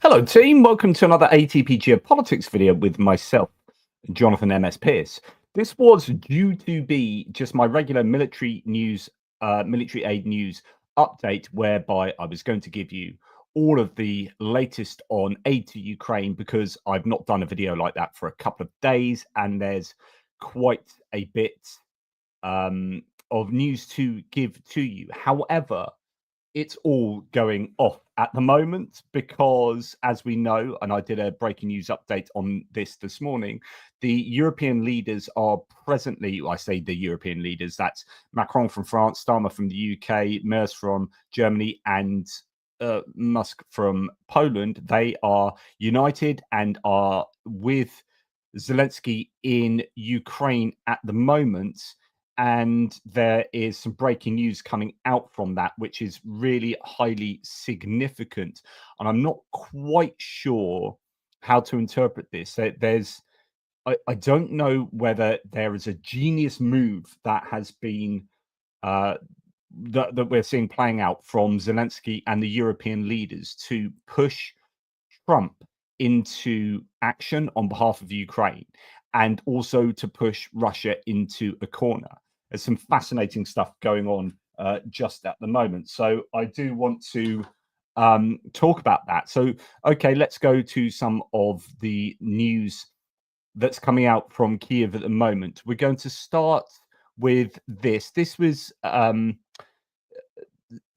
Hello team, welcome to another ATP Geopolitics video with myself, Jonathan MS Pearce. This was due to be just my regular military news, military aid news update, whereby I was going to give you all of the latest on aid to Ukraine, because I've not done a video like that for a couple of days, and there's quite a bit of news to give to you. However, it's all going off at the moment because, as we know, and I did a breaking news update on this morning, the European leaders are presently, I say the European leaders, that's Macron from France, Starmer from the UK, Merz from Germany, and Musk from Poland. They are united and are with Zelensky in Ukraine at the moment. And there is some breaking news coming out from that, which is really highly significant. And I'm not quite sure how to interpret this. I don't know whether there is a genius move that has been that we're seeing playing out from Zelensky and the European leaders to push Trump into action on behalf of Ukraine, and also to push Russia into a corner. There's some fascinating stuff going on just at the moment. So I do want to talk about that. So, okay, let's go to some of the news that's coming out from Kiev at the moment. We're going to start with this. This was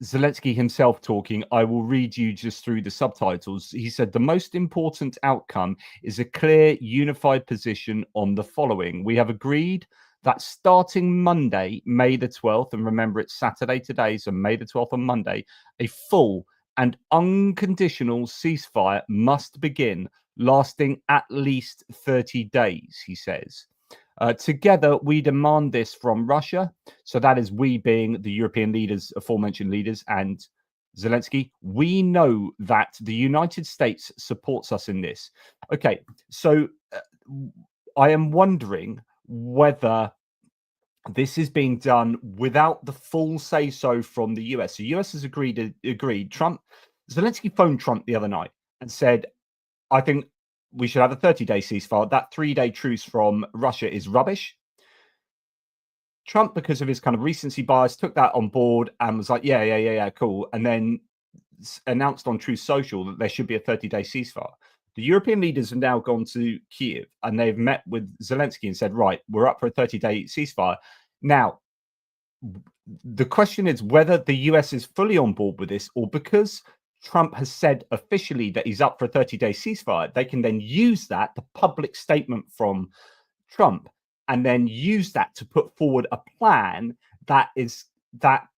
Zelensky himself talking. I will read you just through the subtitles. He said, the most important outcome is a clear, unified position on the following. We have agreed that starting Monday, May the 12th, and remember it's Saturday today, so May the 12th on Monday, a full and unconditional ceasefire must begin, lasting at least 30 days, he says. Together, we demand this from Russia. So that is we being the European leaders, aforementioned leaders, and Zelensky. We know that the United States supports us in this. Okay, so I am wondering whether this is being done without the full say-so from the US. The US has agreed. Zelensky phoned Trump the other night and said, I think we should have a 30-day ceasefire. That 3-day truce from Russia is rubbish. Trump, because of his kind of recency bias, took that on board and was like, yeah, cool. And then announced on Truth Social that there should be a 30-day ceasefire. The European leaders have now gone to Kiev and they've met with Zelensky and said, right, we're up for a 30-day ceasefire. Now, the question is whether the US is fully on board with this, or because Trump has said officially that he's up for a 30-day ceasefire, they can then use that, the public statement from Trump, and then use that to put forward a plan that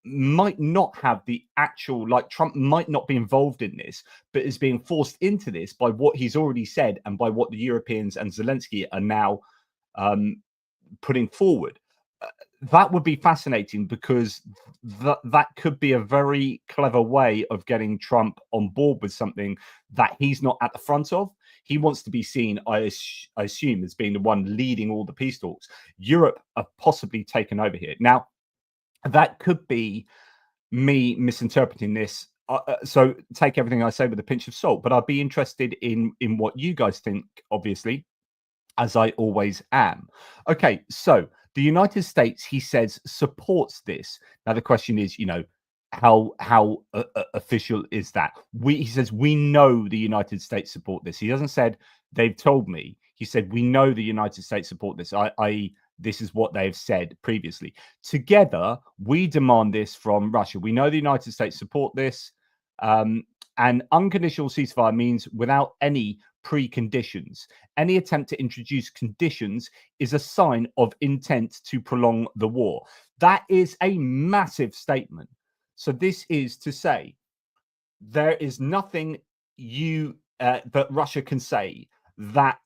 might not have the actual, like, Trump might not be involved in this, but is being forced into this by what he's already said and by what the Europeans and Zelensky are now putting forward. That would be fascinating, because that could be a very clever way of getting Trump on board with something that he's not at the front of. He wants to be seen, I assume, as being the one leading all the peace talks. Europe are possibly taken over here. Now, that could be me misinterpreting this. So take everything I say with a pinch of salt, but I'd be interested in what you guys think, obviously, as I always am. Okay, so the United States, he says, supports this. Now, the question is, how official is that? He says, we know the United States support this. He doesn't said they've told me. He said, we know the United States support this. This is what they've said previously. Together, we demand this from Russia. We know the United States support this. An unconditional ceasefire means without any preconditions. Any attempt to introduce conditions is a sign of intent to prolong the war. That is a massive statement. So this is to say there is nothing that Russia can say that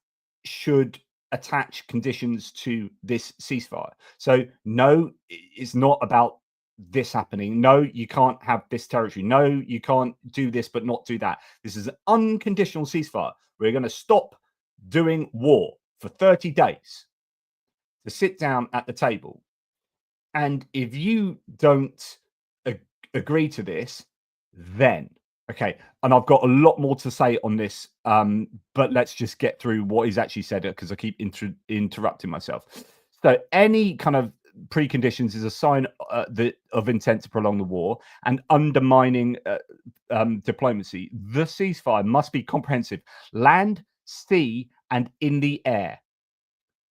should attach conditions to this ceasefire. So no, it's not about this happening. No, you can't have this territory. No, you can't do this but not do that. This is an unconditional ceasefire. We're going to stop doing war for 30 days to sit down at the table. And if you don't agree to this, then Okay, and I've got a lot more to say on this, but let's just get through what he's actually said because I keep interrupting myself. So, any kind of preconditions is a sign of intent to prolong the war and undermining diplomacy. The ceasefire must be comprehensive: land, sea, and in the air.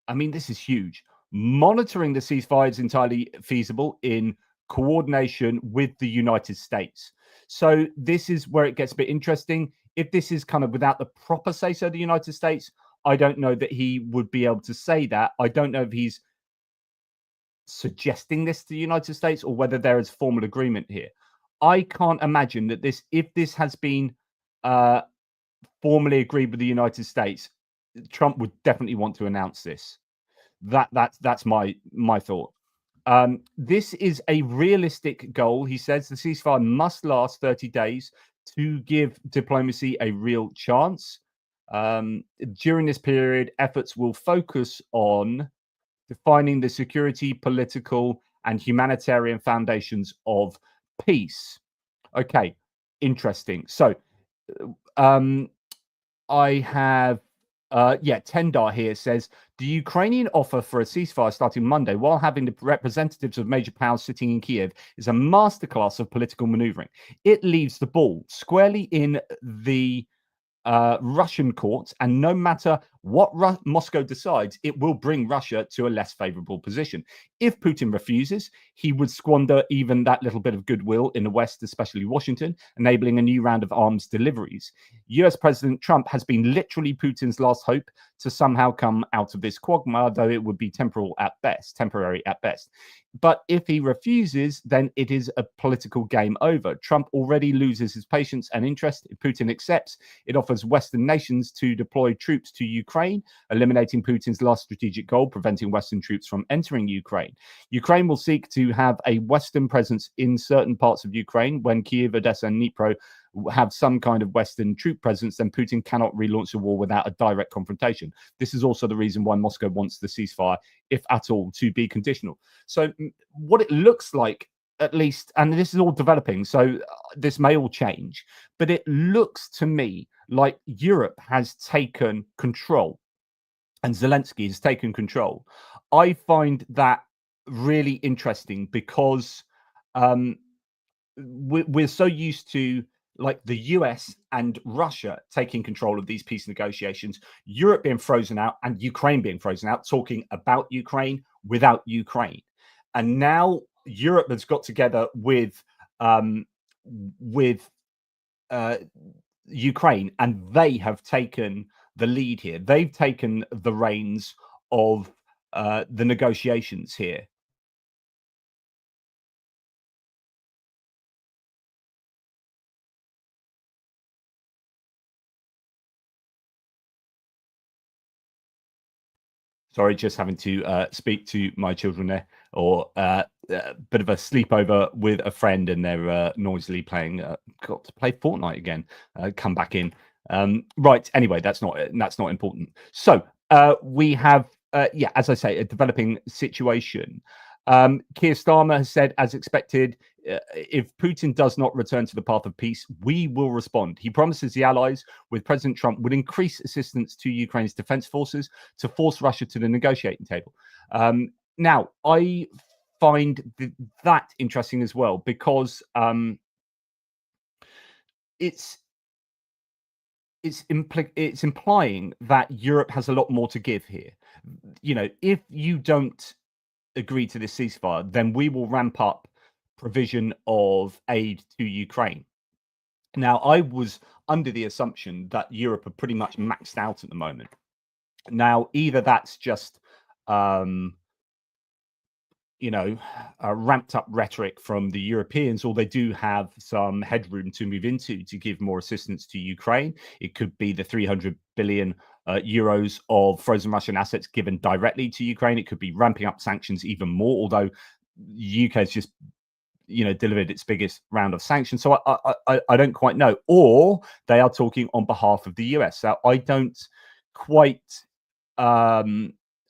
I mean, this is huge. Monitoring the ceasefire is entirely feasible in coordination with the United States. So this is where it gets a bit interesting. If this is kind of without the proper say so of the United States, I don't know that he would be able to say that. I don't know if he's suggesting this to the United States or whether there is formal agreement here. I can't imagine that if this has been formally agreed with the United States, Trump would definitely want to announce this. That's my thought. This is a realistic goal, he says. The ceasefire must last 30 days to give diplomacy a real chance. During this period, efforts will focus on defining the security, political, and humanitarian foundations of peace. Okay, interesting. So, I have Tendar here says the Ukrainian offer for a ceasefire starting Monday, while having the representatives of major powers sitting in Kiev, is a masterclass of political maneuvering. It leaves the ball squarely in the Russian courts, and no matter what Moscow decides, it will bring Russia to a less favorable position. If Putin refuses, he would squander even that little bit of goodwill in the West, especially Washington, enabling a new round of arms deliveries. US President Trump has been literally Putin's last hope to somehow come out of this quagmire, though it would be temporary at best. But if he refuses, then it is a political game over. Trump already loses his patience and interest. If Putin accepts, it offers Western nations to deploy troops to Ukraine, eliminating Putin's last strategic goal, preventing Western troops from entering Ukraine. Ukraine will seek to have a Western presence in certain parts of Ukraine. When Kyiv, Odessa, and Dnipro have some kind of Western troop presence, then Putin cannot relaunch a war without a direct confrontation. This is also the reason why Moscow wants the ceasefire, if at all, to be conditional. So what it looks like, at least, and this is all developing, so this may all change, but it looks to me like Europe has taken control and Zelensky has taken control. I find that really interesting because we're so used to like the US and Russia taking control of these peace negotiations, Europe being frozen out and Ukraine being frozen out, talking about Ukraine without Ukraine. And now Europe has got together with Ukraine, and they have taken the lead here. They've taken the reins of the negotiations here. Sorry, just having to speak to my children there, or a bit of a sleepover with a friend, and they're noisily playing. Got to play Fortnite again. Come back in. Right. Anyway, that's not important. So we have, as I say, a developing situation. Keir Starmer has said, as expected, if Putin does not return to the path of peace, we will respond. He promises the allies with President Trump would increase assistance to Ukraine's defense forces to force Russia to the negotiating table. Now, I find that interesting as well because it's implying that Europe has a lot more to give here. You know, if you don't agree to this ceasefire, then we will ramp up provision of aid to Ukraine. Now, I was under the assumption that Europe are pretty much maxed out at the moment. Now, either that's just ramped up rhetoric from the Europeans, or they do have some headroom to move into to give more assistance to Ukraine. It could be the 300 billion euros of frozen Russian assets given directly to Ukraine. It could be ramping up sanctions even more, although the UK has just delivered its biggest round of sanctions. So I don't quite know. Or they are talking on behalf of the US. So I don't quite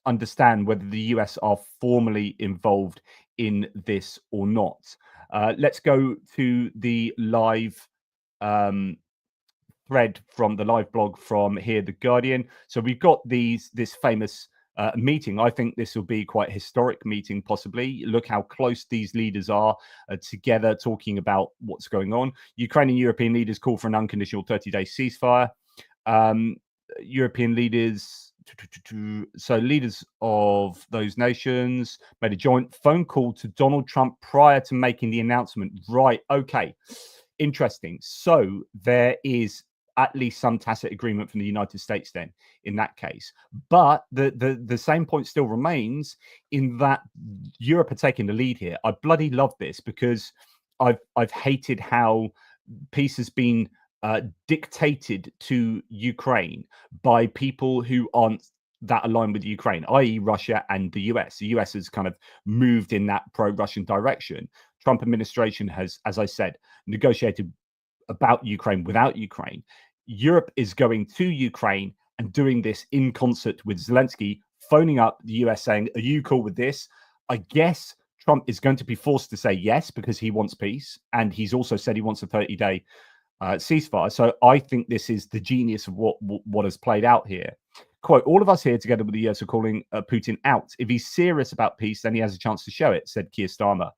understand whether the US are formally involved in this or not. Let's go to the live thread from the live blog from here, The Guardian. So we've got this famous meeting. I think this will be quite a historic meeting, possibly. Look how close these leaders are together, talking about what's going on. Ukrainian European leaders call for an unconditional 30-day ceasefire. European leaders, so leaders of those nations made a joint phone call to Donald Trump prior to making the announcement. Right. Okay. Interesting. So there is at least some tacit agreement from the United States then in that case. But the same point still remains in that Europe are taking the lead here. I bloody love this because I've hated how peace has been dictated to Ukraine by people who aren't that aligned with Ukraine, i.e. Russia and the US. The US has kind of moved in that pro-Russian direction. Trump administration has, as I said, negotiated about Ukraine without Ukraine. Europe is going to Ukraine and doing this in concert with Zelensky, phoning up the US saying, are you cool with this? I guess Trump is going to be forced to say yes because he wants peace. And he's also said he wants a 30-day ceasefire. So I think this is the genius of what has played out here. Quote, all of us here together with the US are calling Putin out. If he's serious about peace, then he has a chance to show it, said Keir Starmer.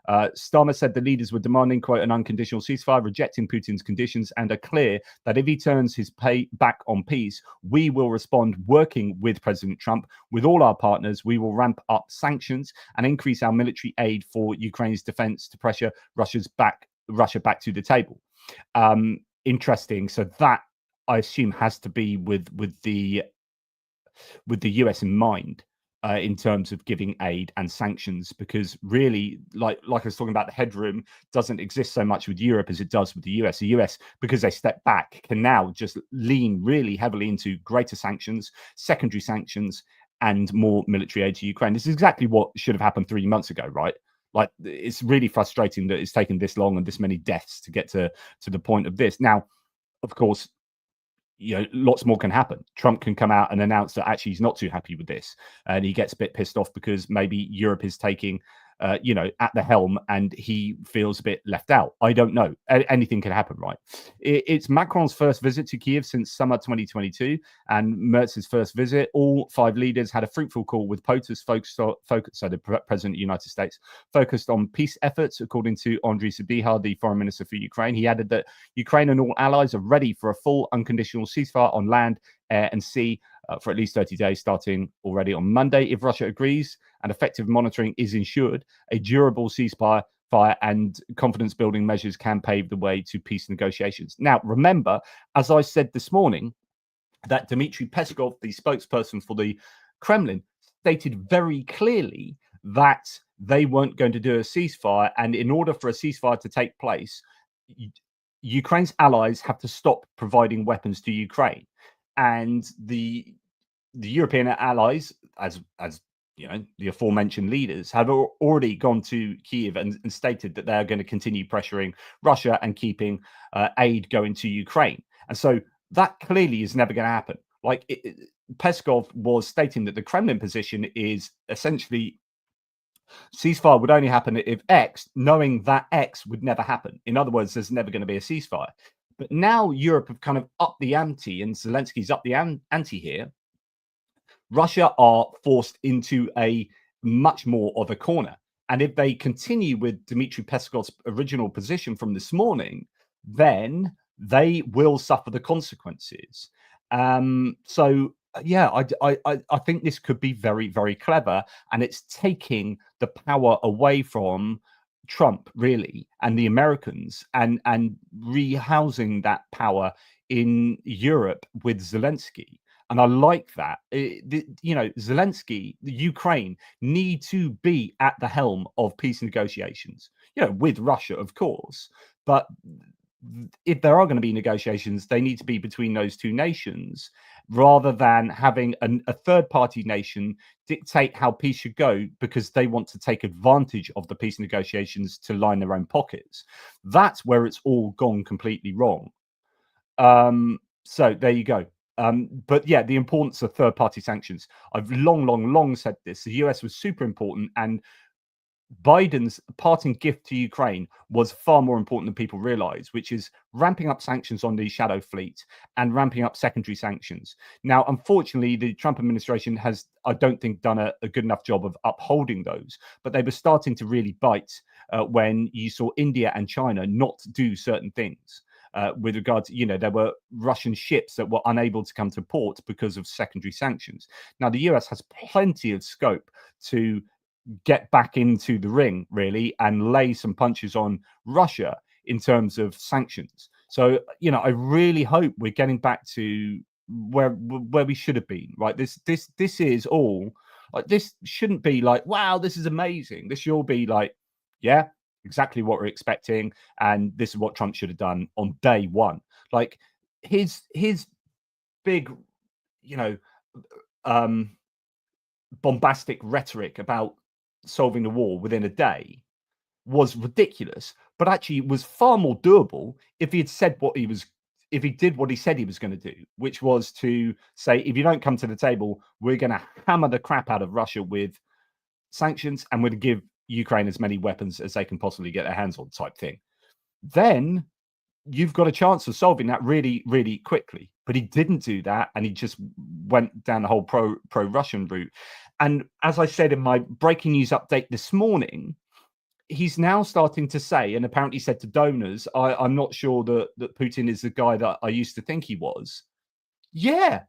Starmer said the leaders were demanding, quote, an unconditional ceasefire, rejecting Putin's conditions, and are clear that if he turns his back on peace, we will respond working with President Trump. With all our partners, we will ramp up sanctions and increase our military aid for Ukraine's defense to pressure Russia back to the table. Interesting. So that, I assume, has to be with the US in mind. In terms of giving aid and sanctions, because really, like I was talking about, the headroom doesn't exist so much with Europe as it does with the US. The US, because they step back, can now just lean really heavily into greater sanctions, secondary sanctions, and more military aid to Ukraine. This is exactly what should have happened 3 months ago, right? Like, it's really frustrating that it's taken this long and this many deaths to get to the point of this. Now, of course, lots more can happen. Trump can come out and announce that actually he's not too happy with this, and he gets a bit pissed off because maybe Europe is taking, at the helm, and he feels a bit left out. I don't know. Anything can happen, right? It's Macron's first visit to Kiev since summer 2022, and Merz's first visit. All 5 leaders had a fruitful call with POTUS so the President of the United States, focused on peace efforts, according to Andriy Sybiha, the foreign minister for Ukraine. He added that Ukraine and all allies are ready for a full unconditional ceasefire on land, air, and sea for at least 30 days, starting already on Monday. If Russia agrees and effective monitoring is ensured, a durable ceasefire and confidence-building measures can pave the way to peace negotiations. Now, remember, as I said this morning, that Dmitry Peskov, the spokesperson for the Kremlin, stated very clearly that they weren't going to do a ceasefire, and in order for a ceasefire to take place, Ukraine's allies have to stop providing weapons to Ukraine. And the European allies, as the aforementioned leaders, have already gone to Kiev and stated that they are going to continue pressuring Russia and keeping aid going to Ukraine. And so that clearly is never going to happen. Like, Peskov was stating that the Kremlin position is essentially ceasefire would only happen if X, knowing that X would never happen. In other words, there's never going to be a ceasefire. But now Europe have kind of upped the ante, and Zelensky's upped the ante here. Russia are forced into a much more of a corner. And if they continue with Dmitry Peskov's original position from this morning, then they will suffer the consequences. So, yeah, I think this could be very, very clever. And it's taking the power away from Trump, really, and the Americans, and rehousing that power in Europe with Zelensky. And I like that. Zelensky, the Ukraine, need to be at the helm of peace negotiations, with Russia, of course. But if there are going to be negotiations, they need to be between those two nations, rather than having a third-party nation dictate how peace should go because they want to take advantage of the peace negotiations to line their own pockets. That's where it's all gone completely wrong. So there you go. But yeah, the importance of third-party sanctions. I've long said this. The US was super important, and Biden's parting gift to Ukraine was far more important than people realize, which is ramping up sanctions on the shadow fleet and ramping up secondary sanctions. Now, unfortunately, the Trump administration has, I don't think, done a good enough job of upholding those, but they were starting to really bite when you saw India and China not do certain things. With regard to, there were Russian ships that were unable to come to port because of secondary sanctions. Now, the US has plenty of scope to get back into the ring, really, and lay some punches on Russia in terms of sanctions. So, I really hope we're getting back to where we should have been, right? This is all like, this shouldn't be like, wow, this is amazing. This should all be like, yeah, exactly what we're expecting, and this is what Trump should have done on day one. Like his big, you know, bombastic rhetoric about solving the war within a day was ridiculous, but actually was far more doable if he had said if he did what he said he was going to do, which was to say, if you don't come to the table, we're going to hammer the crap out of Russia with sanctions, and we're going to give Ukraine as many weapons as they can possibly get their hands on, type thing. Then you've got a chance of solving that really, really quickly. But he didn't do that, and he just went down the whole pro-Russian route. And as I said in my breaking news update this morning, he's now starting to say, and apparently said to donors, I'm not sure that Putin is the guy that I used to think he was. Yeah,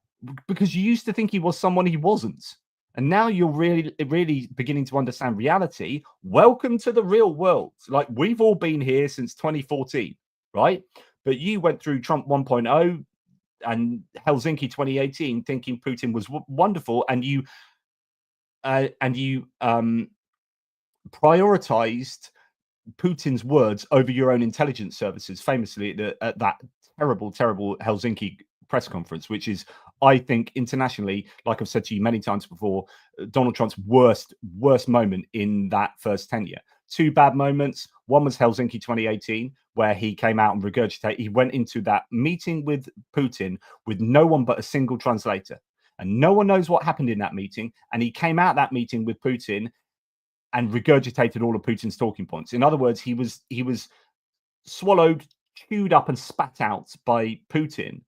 because you used to think he was someone he wasn't. And now you're really, really beginning to understand reality. Welcome to the real world. Like, we've all been here since 2014, right? But you went through Trump 1.0 and Helsinki 2018 thinking Putin was wonderful, and you prioritized Putin's words over your own intelligence services, famously at that terrible Helsinki press conference, which is, I think, internationally, like I've said to you many times before, Donald Trump's worst moment in that first tenure. Two bad moments. One was Helsinki 2018, where he came out and regurgitated. He went into that meeting with Putin with no one but a single translator, and no one knows what happened in that meeting. And he came out that meeting with Putin and regurgitated all of Putin's talking points. In other words, he was swallowed, chewed up, and spat out by Putin,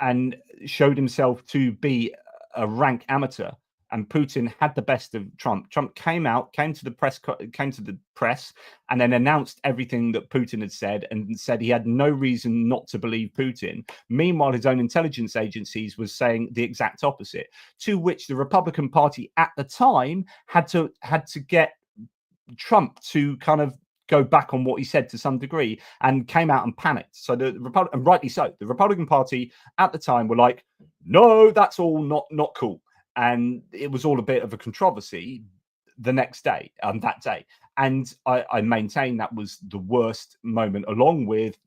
and showed himself to be a rank amateur. And Putin had the best of Trump. Trump came to the press, and then announced everything that Putin had said, and said he had no reason not to believe Putin. Meanwhile, his own intelligence agencies was saying the exact opposite, to which the Republican Party at the time had to get Trump to kind of go back on what he said to some degree, and came out and panicked. So and rightly so, the Republican Party at the time were like, no, that's all not cool. And it was all a bit of a controversy the next day, that day. And I maintain that was the worst moment, along with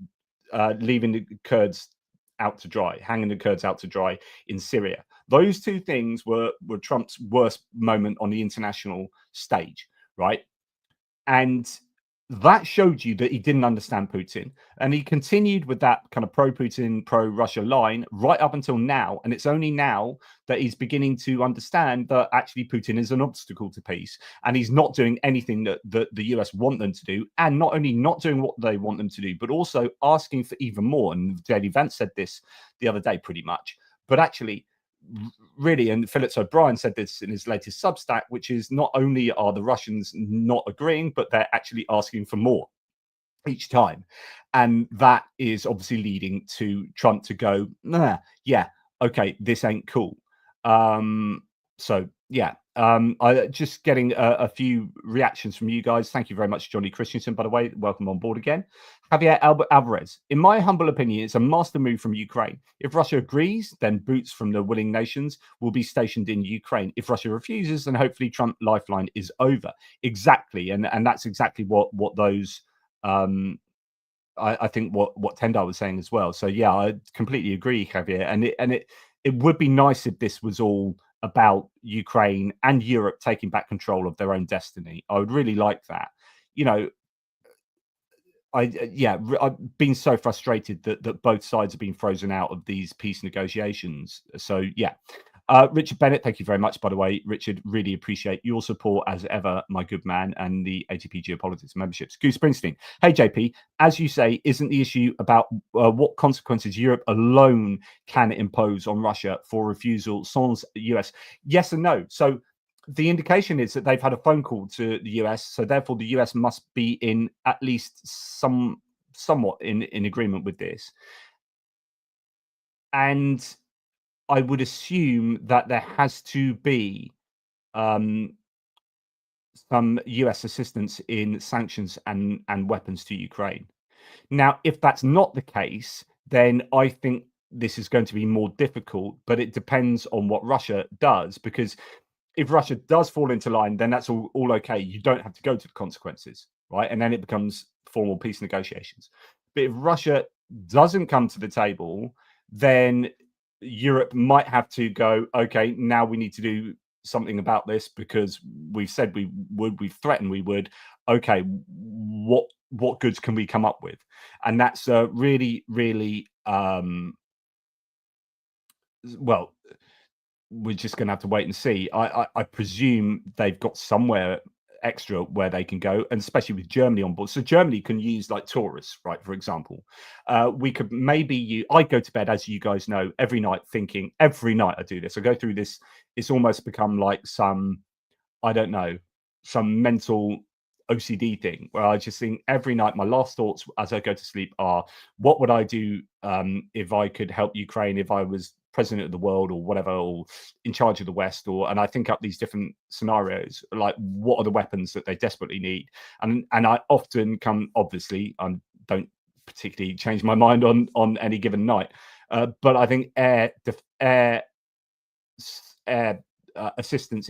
leaving the Kurds out to dry, hanging the Kurds out to dry in Syria. Those two things were Trump's worst moment on the international stage, right? And that showed you that he didn't understand Putin. And he continued with that kind of pro-Putin, pro-Russia line right up until now. And it's only now that he's beginning to understand that actually Putin is an obstacle to peace. And he's not doing anything that the US want them to do. And not only not doing what they want them to do, but also asking for even more. And Daily Vance said this the other day pretty much. But actually, really, and Phillips O'Brien said this in his latest Substack, which is, not only are the Russians not agreeing, but they're actually asking for more each time. And that is obviously leading to Trump to go, nah, yeah, okay, this ain't cool. So yeah, I just getting a few reactions from you guys. Thank you very much, Johnny Christensen, by the way. Welcome on board again. Javier Alvarez, in my humble opinion, it's a master move from Ukraine. If Russia agrees, then boots from the willing nations will be stationed in Ukraine. If Russia refuses, then hopefully Trump lifeline is over. Exactly, and that's exactly what those. I think what Tendar was saying as well. So yeah, I completely agree, Javier. And it would be nice if this was all about Ukraine and Europe taking back control of their own destiny. I would really like that. I've been so frustrated that both sides have been frozen out of these peace negotiations. So yeah. Richard Bennett, thank you very much, by the way. Richard, really appreciate your support as ever, my good man, and the ATP Geopolitics memberships. Goose Springsteen, hey JP, as you say, isn't the issue about what consequences Europe alone can impose on Russia for refusal sans US? Yes and no. So the indication is that they've had a phone call to the US, so therefore the US must be in at least somewhat in agreement with this. And I would assume that there has to be some US assistance in sanctions and weapons to Ukraine. Now, if that's not the case, then I think this is going to be more difficult, but it depends on what Russia does, because if Russia does fall into line, then that's all okay. You don't have to go to the consequences, right? And then it becomes formal peace negotiations. But if Russia doesn't come to the table, then Europe might have to go, okay, now we need to do something about this because we've said we would, we've threatened we would. Okay, what goods can we come up with? And that's really, really well, we're just going to have to wait and see. I presume they've got somewhere extra where they can go, and especially with Germany on board. So Germany can use like Taurus, right? For example, we could maybe I go to bed, as you guys know, every night thinking. Every night I do this. I go through this. It's almost become like some, I don't know, some mental OCD thing where I just think every night my last thoughts as I go to sleep are, what would I do if I could help Ukraine, if I was president of the world or whatever, or in charge of the West, and I think up these different scenarios, like what are the weapons that they desperately need, and I often come, obviously I don't particularly change my mind on any given night, but I think air assistance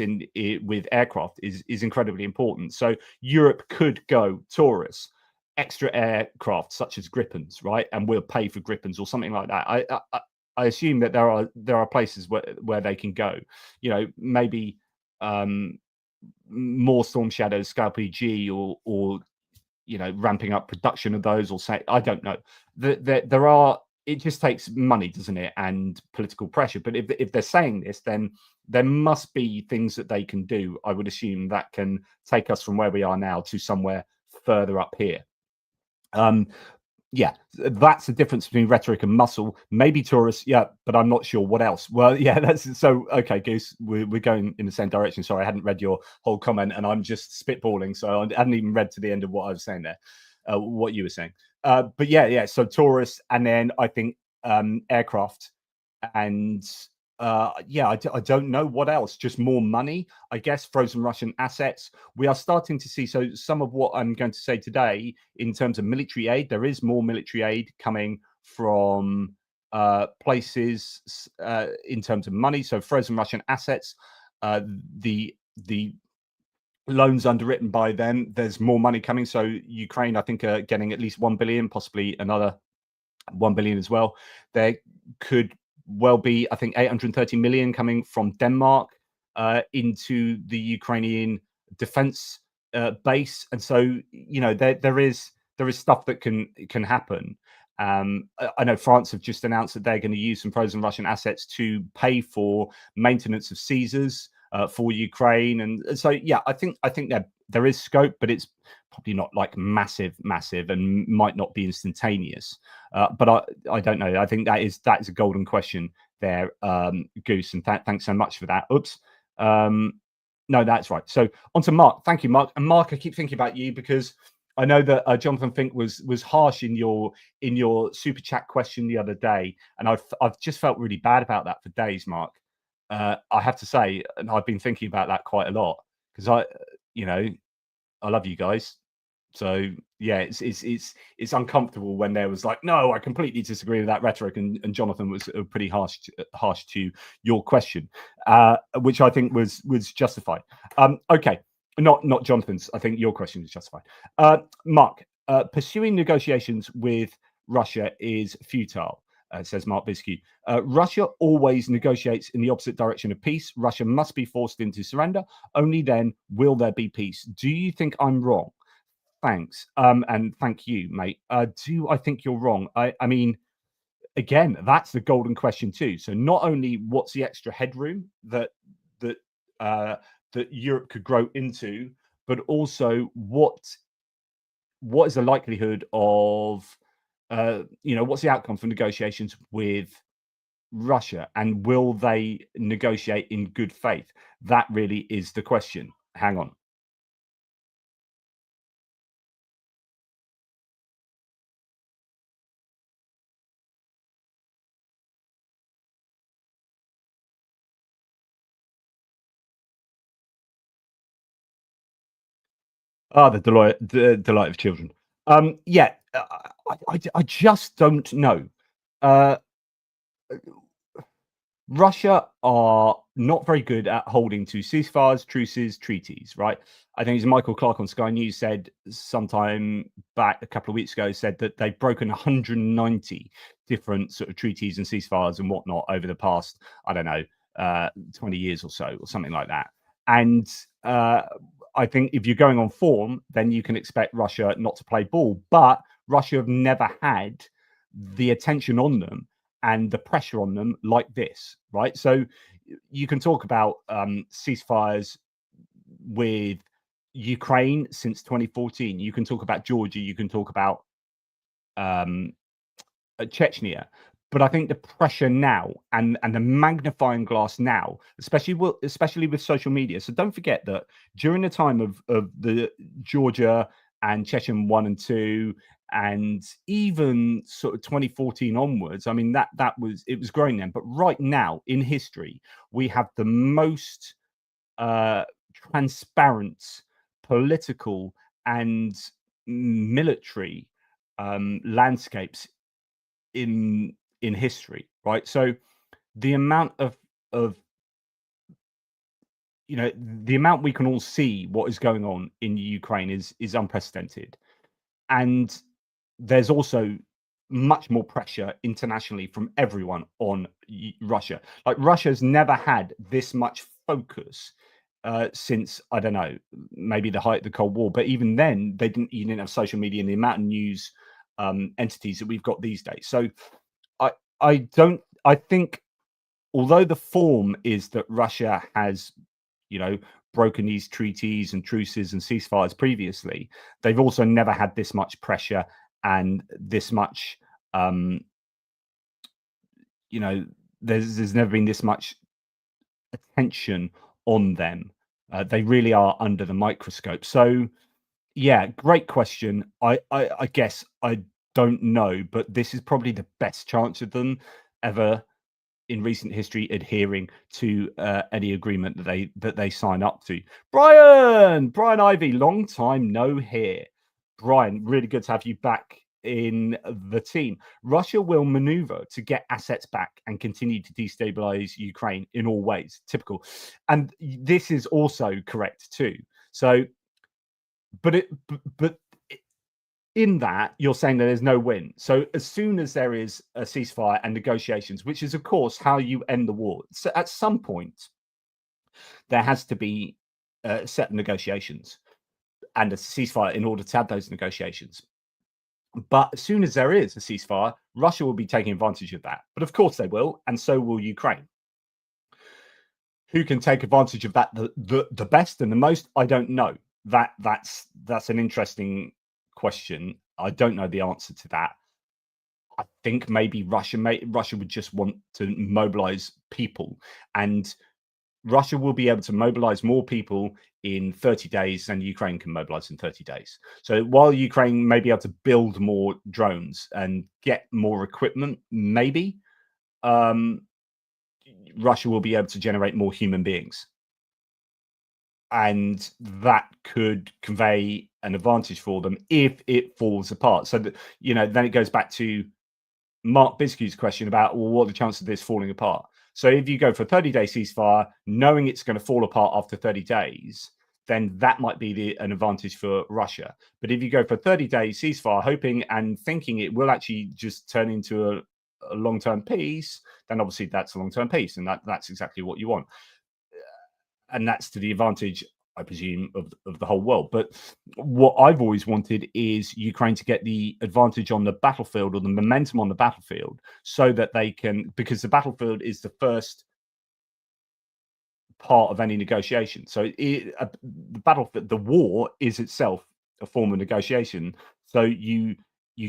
with aircraft is incredibly important. So Europe could go Taurus, extra aircraft such as Gripens, right? And we'll pay for Gripens or something like that. I assume that there are places where they can go. You know, maybe more Storm Shadows, Scalp EG, or you know, ramping up production of those, or say, I don't know. There are. It just takes money, doesn't it, and political pressure. But if they're saying this, then there must be things that they can do, I would assume, that can take us from where we are now to somewhere further up here. Yeah, that's the difference between rhetoric and muscle. Maybe Taurus, yeah, but I'm not sure what else. Well, yeah, that's so okay, Goose. We're going in the same direction. Sorry, I hadn't read your whole comment, and I'm just spitballing, so I hadn't even read to the end of what I was saying there, what you were saying. But yeah. So Taurus, and then I think aircraft, and yeah, I don't know what else. Just more money, I guess. Frozen Russian assets. We are starting to see. So some of what I'm going to say today in terms of military aid, there is more military aid coming from places in terms of money. So frozen Russian assets, the loans underwritten by them, there's more money coming. So Ukraine, I think, are getting at least 1 billion, possibly another 1 billion as well. There could well be, I think, 830 million coming from Denmark into the Ukrainian defense base. And so, you know, there is stuff that can happen. I know France have just announced that they're going to use some frozen Russian assets to pay for maintenance of Caesars for Ukraine, and so yeah, I think there is scope, but it's probably not like massive, and might not be instantaneous. But I don't know. I think that is a golden question there, Goose, and thanks so much for that. Oops. No, that's right. So on to Mark. Thank you, Mark. And Mark, I keep thinking about you because I know that Jonathan Fink was harsh in your super chat question the other day, and I've just felt really bad about that for days, Mark. I have to say, and I've been thinking about that quite a lot because I love you guys. So yeah, it's uncomfortable when there was like, no, I completely disagree with that rhetoric, and Jonathan was pretty harsh to your question, which I think was justified. Okay, not Jonathan's. I think your question is justified. Mark, pursuing negotiations with Russia is futile. Says Mark Biscuit. Russia always negotiates in the opposite direction of peace. Russia must be forced into surrender. Only then will there be peace. Do you think I'm wrong? Thanks. And thank you, mate. Do I think you're wrong? I mean, again, that's the golden question too. So not only what's the extra headroom that uh, that Europe could grow into, but also what is the likelihood of what's the outcome for negotiations with Russia, and will they negotiate in good faith? That really is the question. Hang on. The delight of children. Yeah, I just don't know. Uh, Russia are not very good at holding to ceasefires, truces, treaties, right? I think it's Michael Clark on Sky News said sometime back a couple of weeks ago, said that they've broken 190 different sort of treaties and ceasefires and whatnot over the past, I don't know, 20 years or so, or something like that. And I think if you're going on form, then you can expect Russia not to play ball. But Russia have never had the attention on them and the pressure on them like this, right? So you can talk about ceasefires with Ukraine since 2014. You can talk about Georgia. You can talk about Chechnya. But I think the pressure now and the magnifying glass now, especially with social media. So don't forget that during the time of the Georgia and Chechen 1 and 2, and even sort of 2014 onwards, I mean, it was growing then. But right now in history, we have the most transparent political and military landscapes in history, right? So the amount of the amount we can all see what is going on in Ukraine is unprecedented. And there's also much more pressure internationally from everyone on Russia. Like Russia's never had this much focus since, I don't know, maybe the height of the Cold War. But even then, they didn't have social media and the amount of news entities that we've got these days. So I think, although the form is that Russia has, broken these treaties and truces and ceasefires previously, they've also never had this much pressure and this much, there's never been this much attention on them. They really are under the microscope. So, yeah, great question. I guess I don't know, but this is probably the best chance of them ever in recent history adhering to any agreement that they sign up to. Brian Ivy, long time no hear. Brian, really good to have you back in the team. Russia will maneuver to get assets back and continue to destabilize Ukraine in all ways. Typical. And this is also correct too. So, but in that, you're saying that there's no win. So as soon as there is a ceasefire and negotiations, which is, of course, how you end the war, so at some point, there has to be set negotiations and a ceasefire in order to have those negotiations. But as soon as there is a ceasefire, Russia will be taking advantage of that. But of course they will, and so will Ukraine. Who can take advantage of that the best and the most? I don't know. That's an interesting question. I don't know the answer to that. I think maybe Russia would just want to mobilize people, and Russia will be able to mobilize more people in 30 days than Ukraine can mobilize in 30 days. So while Ukraine may be able to build more drones and get more equipment, maybe Russia will be able to generate more human beings. And that could convey an advantage for them if it falls apart. So that, then it goes back to Mark Biscuit's question about, well, what are the chances of this falling apart? So if you go for a 30-day ceasefire, knowing it's going to fall apart after 30 days, then that might be an advantage for Russia. But if you go for a 30-day ceasefire, hoping and thinking it will actually just turn into a long-term peace, then obviously that's a long-term peace, and that's exactly what you want. And that's to the advantage I presume, of the whole world. But what I've always wanted is Ukraine to get the advantage on the battlefield, or the momentum on the battlefield, so that they can, because the battlefield is the first part of any negotiation. So the battlefield, the war is itself a form of negotiation. So you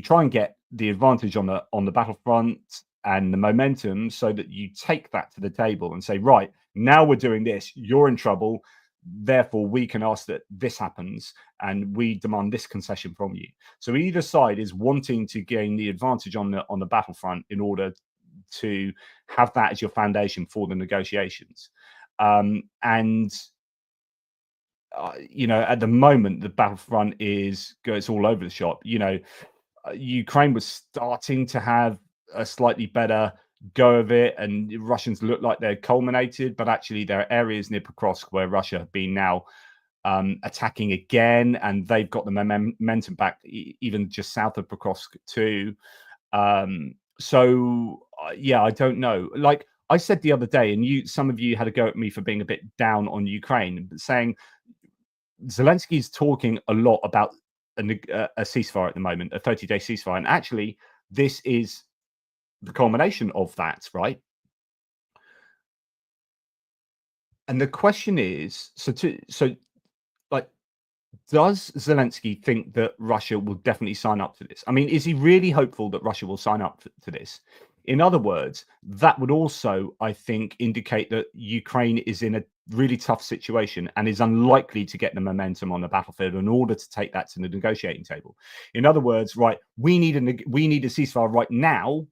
try and get the advantage on the battlefront and the momentum, so that you take that to the table and say, right, now we're doing this, you're in trouble, therefore we can ask that this happens, and we demand this concession from you. So either side is wanting to gain the advantage on the battlefront in order to have that as your foundation for the negotiations. And at the moment, the battlefront it's all over the shop. Ukraine was starting to have a slightly better go of it, and the Russians look like they're culminated, but actually there are areas near Pokrovsk where Russia have been now attacking again, and they've got the momentum back, even just south of Pokrovsk too. Yeah, I don't know. Like I said the other day, and some of you had a go at me for being a bit down on Ukraine, saying Zelensky's talking a lot about a ceasefire at the moment, a 30-day ceasefire, and actually this is the culmination of that, right? And the question is, does Zelensky think that Russia will definitely sign up to this? I mean, is he really hopeful that Russia will sign up to this? In other words, that would also, I think, indicate that Ukraine is in a really tough situation and is unlikely to get the momentum on the battlefield in order to take that to the negotiating table. In other words, right, we need a ceasefire right now,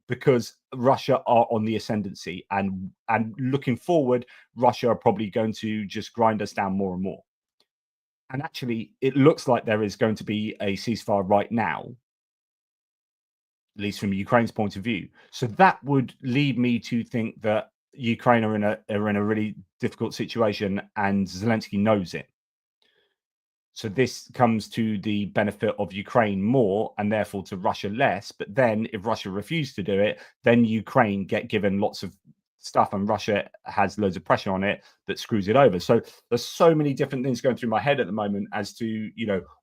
because Russia are on the ascendancy, and looking forward, Russia are probably going to just grind us down more and more. And actually, it looks like there is going to be a ceasefire right now, at least from Ukraine's point of view. So that would lead me to think that Ukraine are in a really difficult situation, and Zelensky knows it. So this comes to the benefit of Ukraine more, and therefore to Russia less. But then if Russia refused to do it, then Ukraine get given lots of stuff, and Russia has loads of pressure on it that screws it over. So there's so many different things going through my head at the moment as to,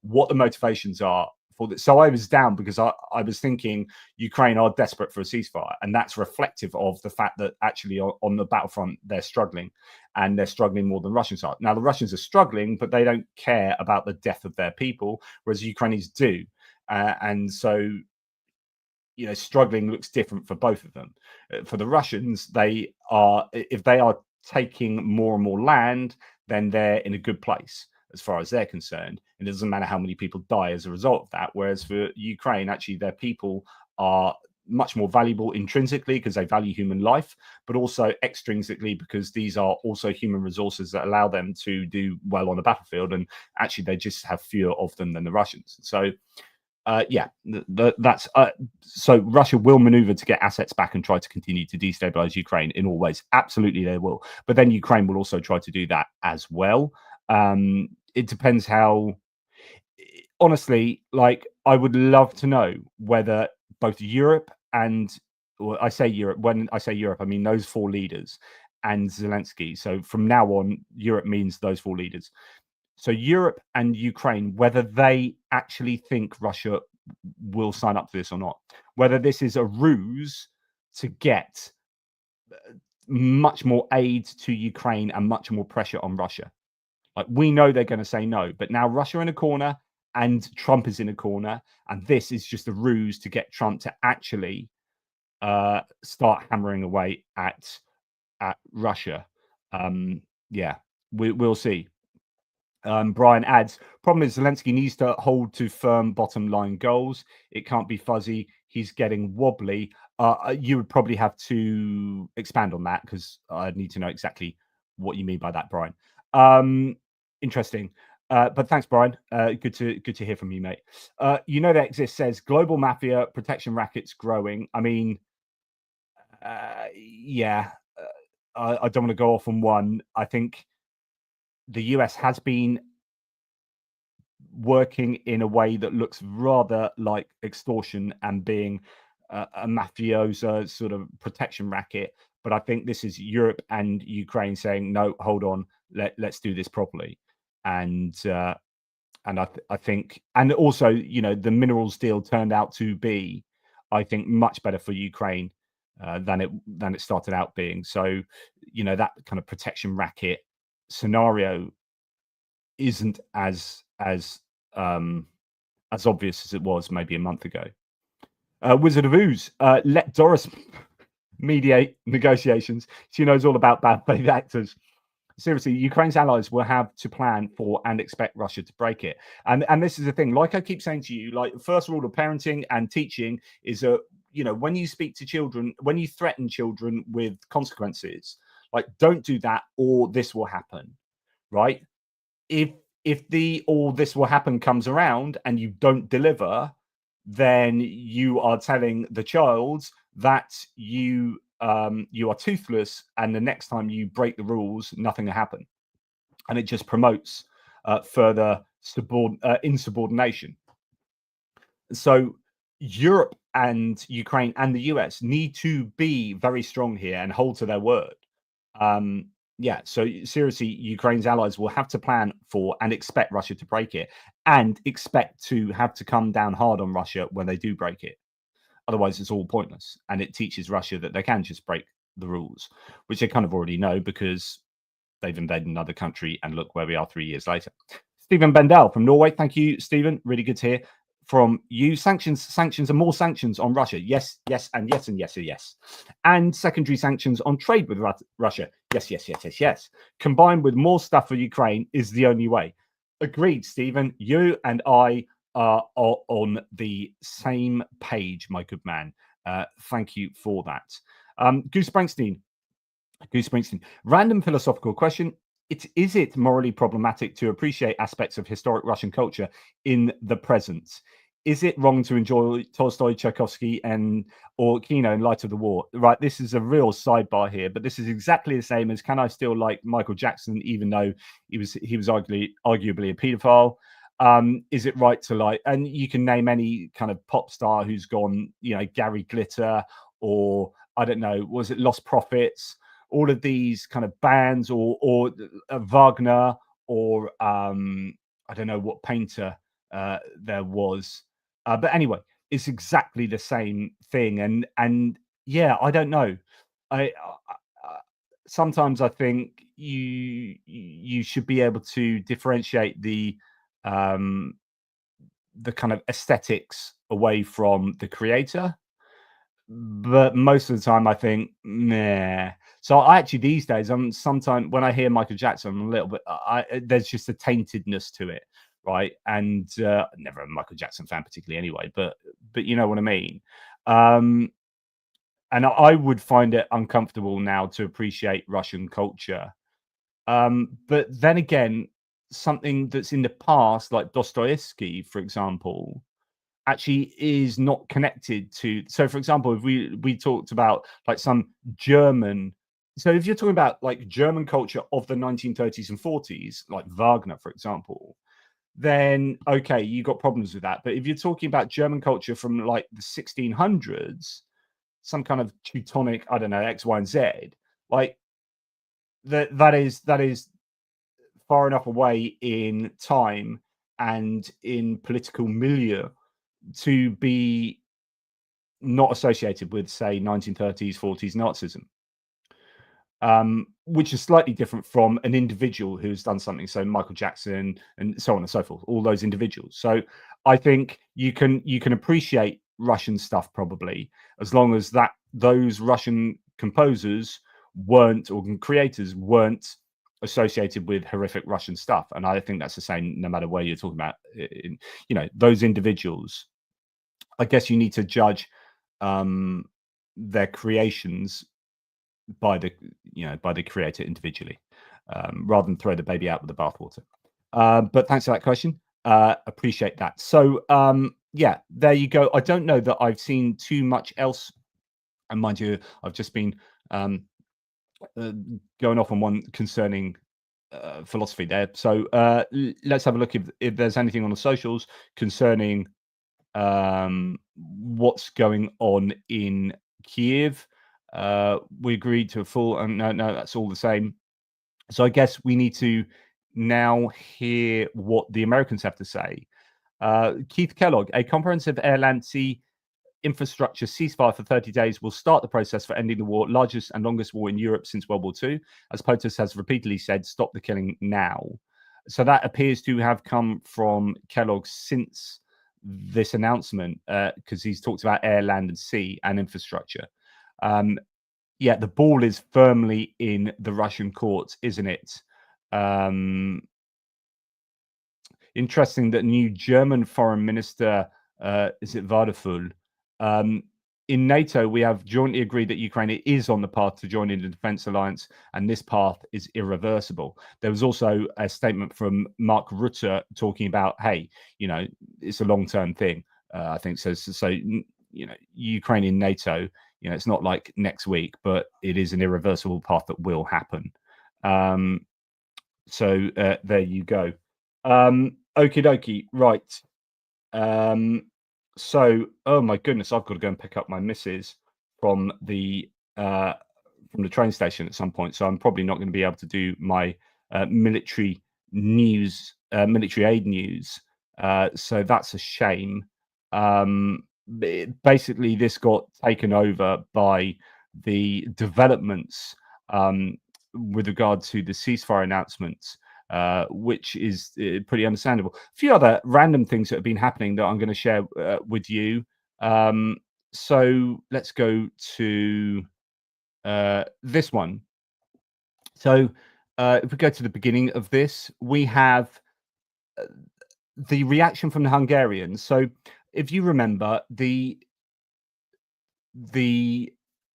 what the motivations are for this. So I was down because I was thinking Ukraine are desperate for a ceasefire, and that's reflective of the fact that actually on the battlefront they're struggling, and they're struggling more than Russians are. Now the Russians are struggling, but they don't care about the death of their people, whereas Ukrainians do. And so struggling looks different for both of them. For the Russians, if they are taking more and more land, then they're in a good place as far as they're concerned. And it doesn't matter how many people die as a result of that. Whereas for Ukraine, actually, their people are much more valuable intrinsically because they value human life, but also extrinsically because these are also human resources that allow them to do well on the battlefield. And actually, they just have fewer of them than the Russians. So that's so Russia will maneuver to get assets back and try to continue to destabilize Ukraine in all ways. Absolutely, they will. But then Ukraine will also try to do that as well. It depends how. Honestly, like I would love to know whether both Europe and, when I say Europe, I mean those four leaders and Zelensky. So from now on, Europe means those four leaders. So Europe and Ukraine, whether they actually think Russia will sign up to this or not, whether this is a ruse to get much more aid to Ukraine and much more pressure on Russia. Like we know they're going to say no, but now Russia in a corner and Trump is in a corner, and this is just a ruse to get Trump to actually start hammering away at Russia. We'll see. Brian adds, problem is Zelensky needs to hold to firm bottom line goals. It can't be fuzzy. He's getting wobbly. You would probably have to expand on that because I need to know exactly what you mean by that, Brian. Interesting. But thanks, Brian. Good to hear from you, mate. That exists says global mafia protection rackets growing. I mean, I don't want to go off on one. I think the US has been working in a way that looks rather like extortion and being a mafioso sort of protection racket. But I think this is Europe and Ukraine saying, no, hold on, let's do this properly. and I think, and also, you know, the minerals deal turned out to be, I think, much better for Ukraine than it started out being. So, you know, that kind of protection racket scenario isn't as obvious as it was maybe a month ago. Wizard of Ooze, let Doris mediate negotiations. She knows all about bad faith actors. Seriously, Ukraine's allies will have to plan for and expect Russia to break it. And this is the thing, like I keep saying to you, like, first rule of parenting and teaching is that, you know, when you speak to children, when you threaten children with consequences, like, don't do that or this will happen, right? If the or this will happen comes around and you don't deliver, then you are telling the child that you are toothless, and the next time you break the rules, nothing will happen, and it just promotes further insubordination. So Europe and Ukraine and the US need to be very strong here and hold to their word. Yeah, so seriously, Ukraine's allies will have to plan for and expect Russia to break it, and expect to have to come down hard on Russia when they do break it. Otherwise, it's all pointless, and it teaches Russia that they can just break the rules, which they kind of already know because they've invaded another country, and look where we are 3 years later. Stephen Bendel from Norway. Thank you, Stephen. Really good to hear from you. Sanctions and more sanctions on Russia. Yes, yes, and yes, and yes, and yes. And secondary sanctions on trade with Russia. Yes, yes, yes, yes, yes. Combined with more stuff for Ukraine is the only way. Agreed, Stephen. You and I are on the same page, my good man. Thank you for that. Goose Springsteen, random philosophical question. Is it morally problematic to appreciate aspects of historic Russian culture in the present? Is it wrong to enjoy Tolstoy, Tchaikovsky, or Kino in light of the war? Right, this is a real sidebar here, but this is exactly the same as, can I still like Michael Jackson even though he was arguably a paedophile? Is it right to like, and you can name any kind of pop star who's gone, you know, Gary Glitter, or I don't know, was it Lost Prophets? All of these kind of bands, or Wagner, or I don't know what painter there was, but anyway, it's exactly the same thing. And yeah, I don't know. I sometimes I think you should be able to differentiate the kind of aesthetics away from the creator. But most of the time, I think, nah. So I actually these days, sometimes when I hear Michael Jackson, I'm a little bit. There's just a taintedness to it, right? And never a Michael Jackson fan particularly, anyway. But you know what I mean. And I would find it uncomfortable now to appreciate Russian culture. But then again, something that's in the past, like Dostoevsky, for example, actually is not connected to. So for example, if we talked about like some German, so if you're talking about like German culture of the 1930s and 40s, like Wagner, for example, then okay, you got problems with that. But if you're talking about German culture from like the 1600s, some kind of Teutonic, I don't know, X, Y, and Z, like that is far enough away in time and in political milieu to be not associated with, say, 1930s, 40s Nazism, which is slightly different from an individual who's done something. So Michael Jackson and so on and so forth, all those individuals. So I think you can appreciate Russian stuff probably as long as those Russian composers weren't, or creators weren't, associated with horrific Russian stuff. And I think that's the same no matter where you're talking about. You know, those individuals, I guess you need to judge their creations by the creator individually, rather than throw the baby out with the bathwater. But thanks for that question. Appreciate that. So yeah, there you go. I don't know that I've seen too much else, and mind you, I've just been going off on one concerning philosophy there. So let's have a look if there's anything on the socials concerning what's going on in Kiev. We agreed to a full, and no, that's all the same. So I guess we need to now hear what the Americans have to say. Keith Kellogg, a comprehensive air, land, sea infrastructure ceasefire for 30 days will start the process for ending the war, largest and longest war in Europe since World War II. As POTUS has repeatedly said, stop the killing now. So that appears to have come from Kellogg since this announcement, because he's talked about air, land, and sea and infrastructure. Yeah, the ball is firmly in the Russian courts, isn't it? Interesting that new German foreign minister, is it Vadeful? In NATO, we have jointly agreed that Ukraine is on the path to joining the defense alliance, and this path is irreversible. There was also a statement from Mark Rutte talking about, hey, you know, it's a long-term thing. I think so. You know, Ukraine in NATO, you know, it's not like next week, but it is an irreversible path that will happen. So there you go. Okie dokie, right. So, oh my goodness, I've got to go and pick up my missus from the train station at some point. So I'm probably not going to be able to do my military news, military aid news. So that's a shame. Basically, this got taken over by the developments with regard to the ceasefire announcements. Which is pretty understandable. A few other random things that have been happening that I'm going to share with you. So let's go to this one. So if we go to the beginning of this, we have the reaction from the Hungarians. So if you remember, the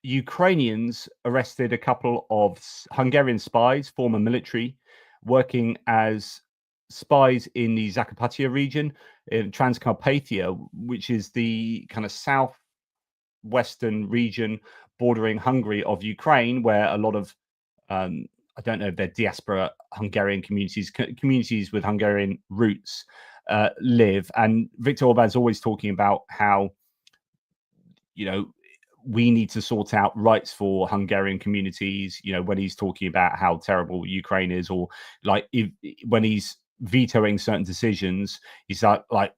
Ukrainians arrested a couple of Hungarian spies, former military, working as spies in the Zakarpattia region in Transcarpathia, which is the kind of southwestern region bordering Hungary of Ukraine, where a lot of I don't know if they're diaspora Hungarian communities with Hungarian roots live. And Viktor Orban's always talking about how, you know, we need to sort out rights for Hungarian communities, you know, when he's talking about how terrible Ukraine is, or like when he's vetoing certain decisions, he's like,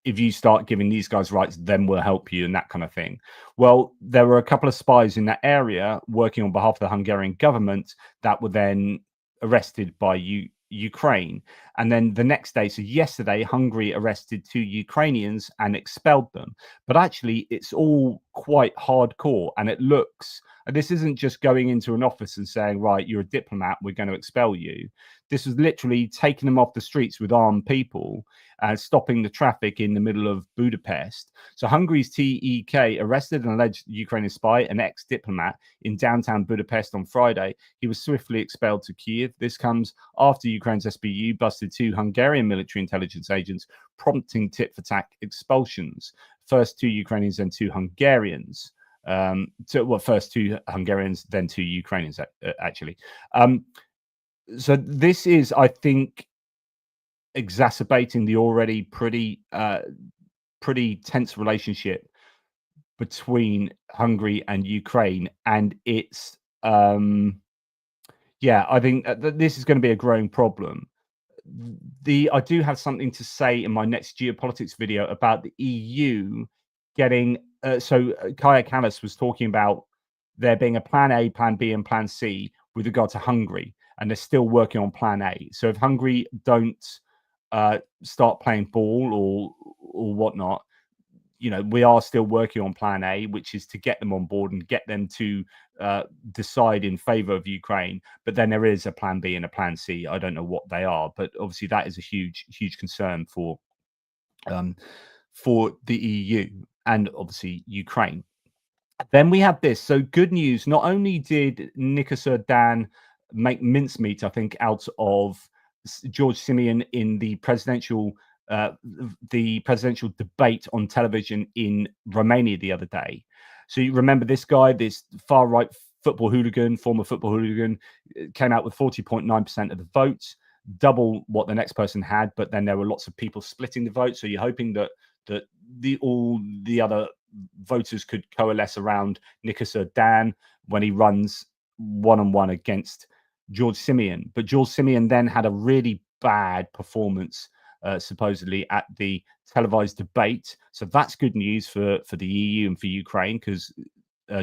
if you start giving these guys rights, then we'll help you, and that kind of thing. Well, there were a couple of spies in that area working on behalf of the Hungarian government that were then arrested by Ukraine. And then the next day, so yesterday, Hungary arrested 2 Ukrainians and expelled them. But actually, it's all quite hardcore. And it looks, and this isn't just going into an office and saying, right, you're a diplomat, we're going to expel you. This was literally taking them off the streets with armed people and stopping the traffic in the middle of Budapest. So Hungary's TEK arrested an alleged Ukrainian spy, an ex-diplomat, in downtown Budapest on Friday. He was swiftly expelled to Kyiv. This comes after Ukraine's SBU busted 2 Hungarian military intelligence agents, prompting tit-for-tat expulsions. First 2 Ukrainians, then 2 Hungarians. First 2 Hungarians, then 2 Ukrainians, actually. So this is, I think, exacerbating the already pretty tense relationship between Hungary and Ukraine, and it's yeah, I think this is going to be a growing problem. I do have something to say in my next geopolitics video about the EU getting so Kaja Kallas was talking about there being a plan A, plan B, and plan C with regard to Hungary, and they're still working on plan A. So if Hungary don't start playing ball or whatnot, you know, we are still working on plan A, which is to get them on board and get them to decide in favor of Ukraine. But then there is a plan B and a plan C. I don't know what they are, but obviously that is a huge concern for the EU and obviously Ukraine. Then we have this. So good news. Not only did Nikos Dan make mincemeat, I think, out of George Simeon in the presidential debate on television in Romania the other day. So you remember this guy, this far right former football hooligan, came out with 40.9% of the votes, double what the next person had. But then there were lots of people splitting the vote. So you're hoping that all the other voters could coalesce around Nikos Dan when he runs one-on-one against George Simeon. But George Simeon then had a really bad performance, supposedly, at the televised debate. So that's good news for the EU and for Ukraine, because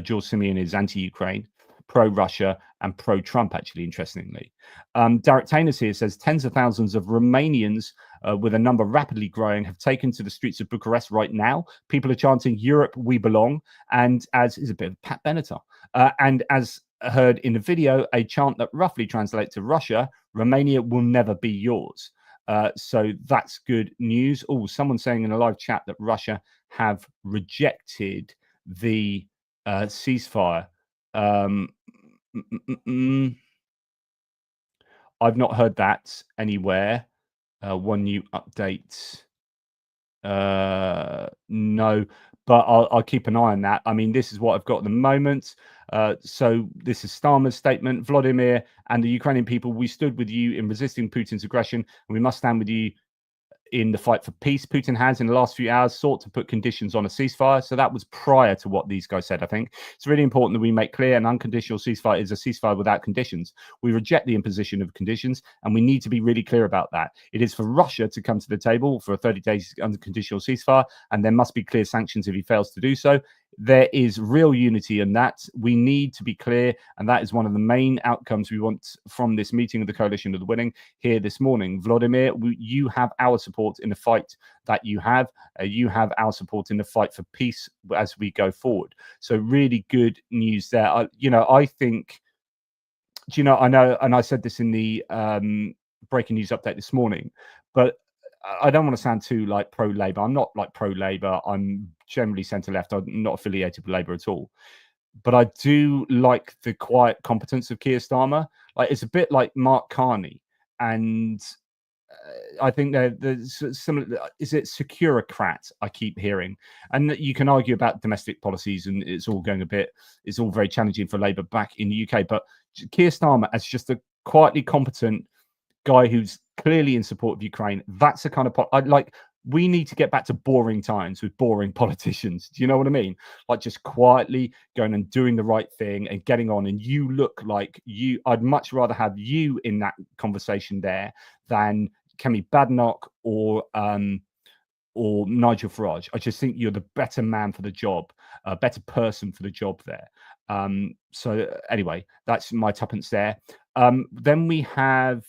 George Simeon is anti-Ukraine, pro-Russia, and pro-Trump, actually, interestingly. Derek Taylor's here says tens of thousands of Romanians, with a number rapidly growing, have taken to the streets of Bucharest right now. People are chanting, "Europe, we belong," and as is a bit of Pat Benatar. And as heard in the video, a chant that roughly translates to Russia, "Romania will never be yours." So that's good news. Oh, someone saying in a live chat that Russia have rejected the ceasefire. I've not heard that anywhere. One new update. No, but I'll keep an eye on that. I mean, this is what I've got at the moment. So this is Starmer's statement. Vladimir and the Ukrainian people, we stood with you in resisting Putin's aggression, and we must stand with you in the fight for peace. Putin has, in the last few hours, sought to put conditions on a ceasefire. So that was prior to what these guys said, I think. It's really important that we make clear an unconditional ceasefire is a ceasefire without conditions. We reject the imposition of conditions, and we need to be really clear about that. It is for Russia to come to the table for a 30-day unconditional ceasefire, and there must be clear sanctions if he fails to do so. There is real unity in that. We need to be clear, and that is one of the main outcomes we want from this meeting of the Coalition of the Willing here this morning. Vladimir, you have our support in the fight that you have. You have our support in the fight for peace as we go forward. So really good news there. I think, I know, and I said this in the breaking news update this morning, but I don't want to sound too like pro-Labour. I'm not like pro-Labour. I'm generally centre-left. I'm not affiliated with Labour at all. But I do like the quiet competence of Keir Starmer. Like, it's a bit like Mark Carney. And I think there's similar. Is it securocrat? I keep hearing, and you can argue about domestic policies, and it's all very challenging for Labour back in the UK. But Keir Starmer, as just a quietly competent guy who's clearly in support of Ukraine, that's the kind of I'd like. We need to get back to boring times with boring politicians. Do you know what I mean? Like, just quietly going and doing the right thing and getting on. And you look like you. I'd much rather have you in that conversation there than Kemi Badenoch or Nigel Farage. I just think you're the better man for the job, a better person for the job there. So anyway, that's my tuppence there. Then we have.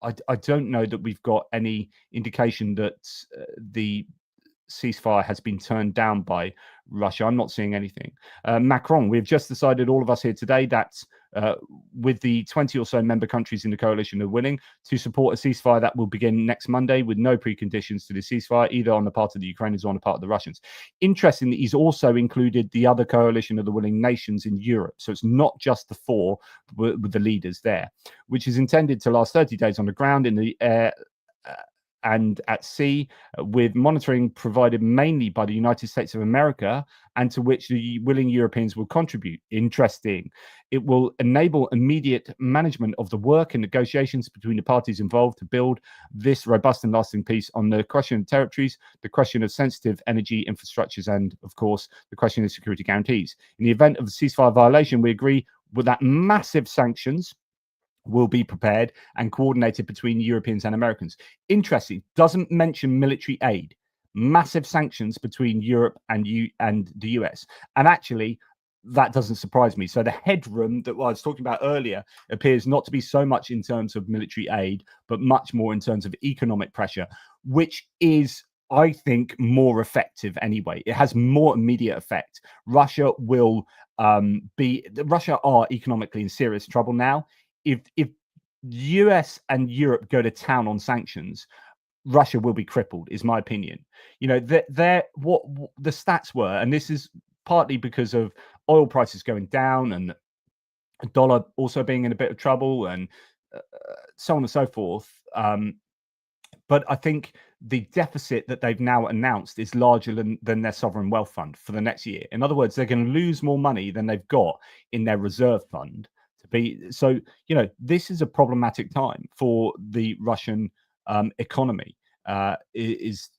I don't know that we've got any indication that the ceasefire has been turned down by Russia. I'm not seeing anything. Macron, we've just decided, all of us here today, that with the 20 or so member countries in the coalition are willing to support a ceasefire that will begin next Monday with no preconditions to the ceasefire, either on the part of the Ukrainians or on the part of the Russians. Interestingly, he's also included the other coalition of the willing nations in Europe. So it's not just the four with the leaders there, which is intended to last 30 days on the ground, in the air, and at sea, with monitoring provided mainly by the United States of America, and to which the willing Europeans will contribute. Interesting. It will enable immediate management of the work and negotiations between the parties involved to build this robust and lasting peace on the question of territories, the question of sensitive energy infrastructures, and, of course, the question of security guarantees. In the event of a ceasefire violation, we agree with that massive sanctions will be prepared and coordinated between Europeans and Americans. Interesting, doesn't mention military aid. Massive sanctions between Europe and the US. And actually, that doesn't surprise me. So the headroom that I was talking about earlier appears not to be so much in terms of military aid, but much more in terms of economic pressure, which is, I think, more effective anyway. It has more immediate effect. Russia are economically in serious trouble now. If US and Europe go to town on sanctions, Russia will be crippled, is my opinion. What the stats were, and this is partly because of oil prices going down and the dollar also being in a bit of trouble, and so on and so forth. But I think the deficit that they've now announced is larger than their sovereign wealth fund for the next year. In other words, they're going to lose more money than they've got in their reserve fund. This is a problematic time for the Russian economy. Is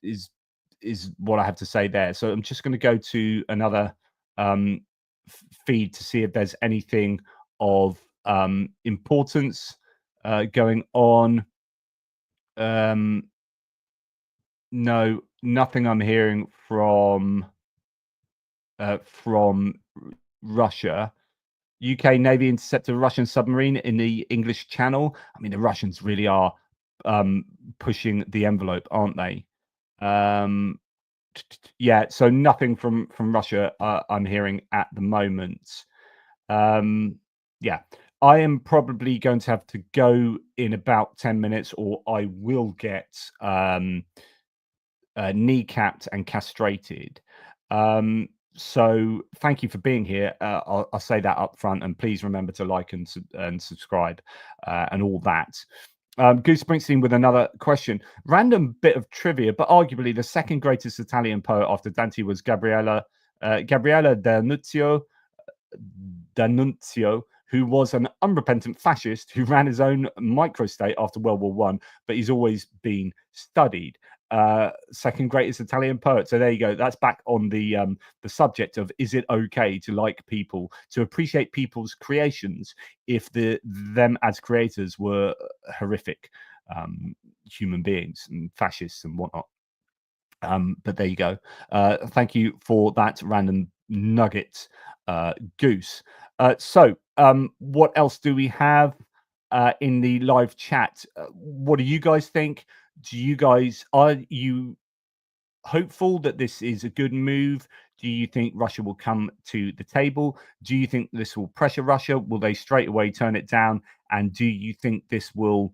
what I have to say there. So I'm just going to go to another feed to see if there's anything of importance going on. No, nothing I'm hearing from Russia. UK Navy intercepted a Russian submarine in the English Channel. I mean, the Russians really are pushing the envelope, aren't they? Yeah, so nothing from Russia I'm hearing at the moment. Yeah, I am probably going to have to go in about 10 minutes, or I will get kneecapped and castrated. So thank you for being here. I'll say that up front, and please remember to like and subscribe and all that. Goose Springsteen with another question. Random bit of trivia, but arguably the second greatest Italian poet after Dante was Gabriele D'Annunzio, who was an unrepentant fascist who ran his own microstate after World War One, but he's always been studied. Second greatest Italian poet. So there you go. That's back on the subject of, is it okay to like people, to appreciate people's creations if them as creators were horrific human beings and fascists and whatnot. But there you go. Thank you for that random nugget, Goose. So what else do we have in the live chat? What do you guys think? Are you hopeful that this is a good move? Do you think Russia will come to the table? Do you think this will pressure Russia? Will they straight away turn it down? And do you think this will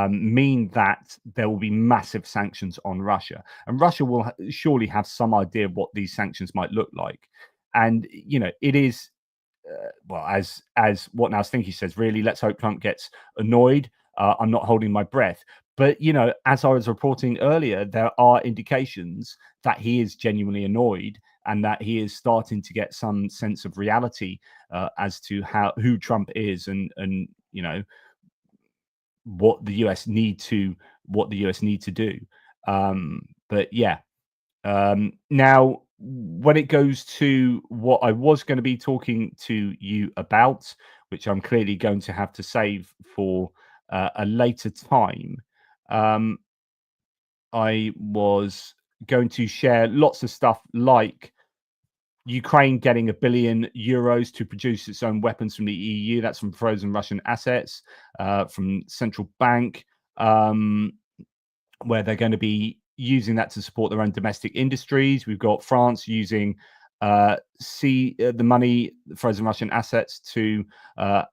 mean that there will be massive sanctions on Russia? And Russia will surely have some idea of what these sanctions might look like. And, you know, it is, well, as what Now Stinky says, really, let's hope Trump gets annoyed. I'm not holding my breath. But, you know, as I was reporting earlier, there are indications that he is genuinely annoyed and that he is starting to get some sense of reality as to who Trump is and you know, what the US need to do. But yeah, now when it goes to what I was going to be talking to you about, which I'm clearly going to have to save for a later time, I was going to share lots of stuff like Ukraine getting €1 billion to produce its own weapons from the EU. That's from frozen Russian assets, from central bank, where they're going to be using that to support their own domestic industries. We've got France using the money, frozen Russian assets, to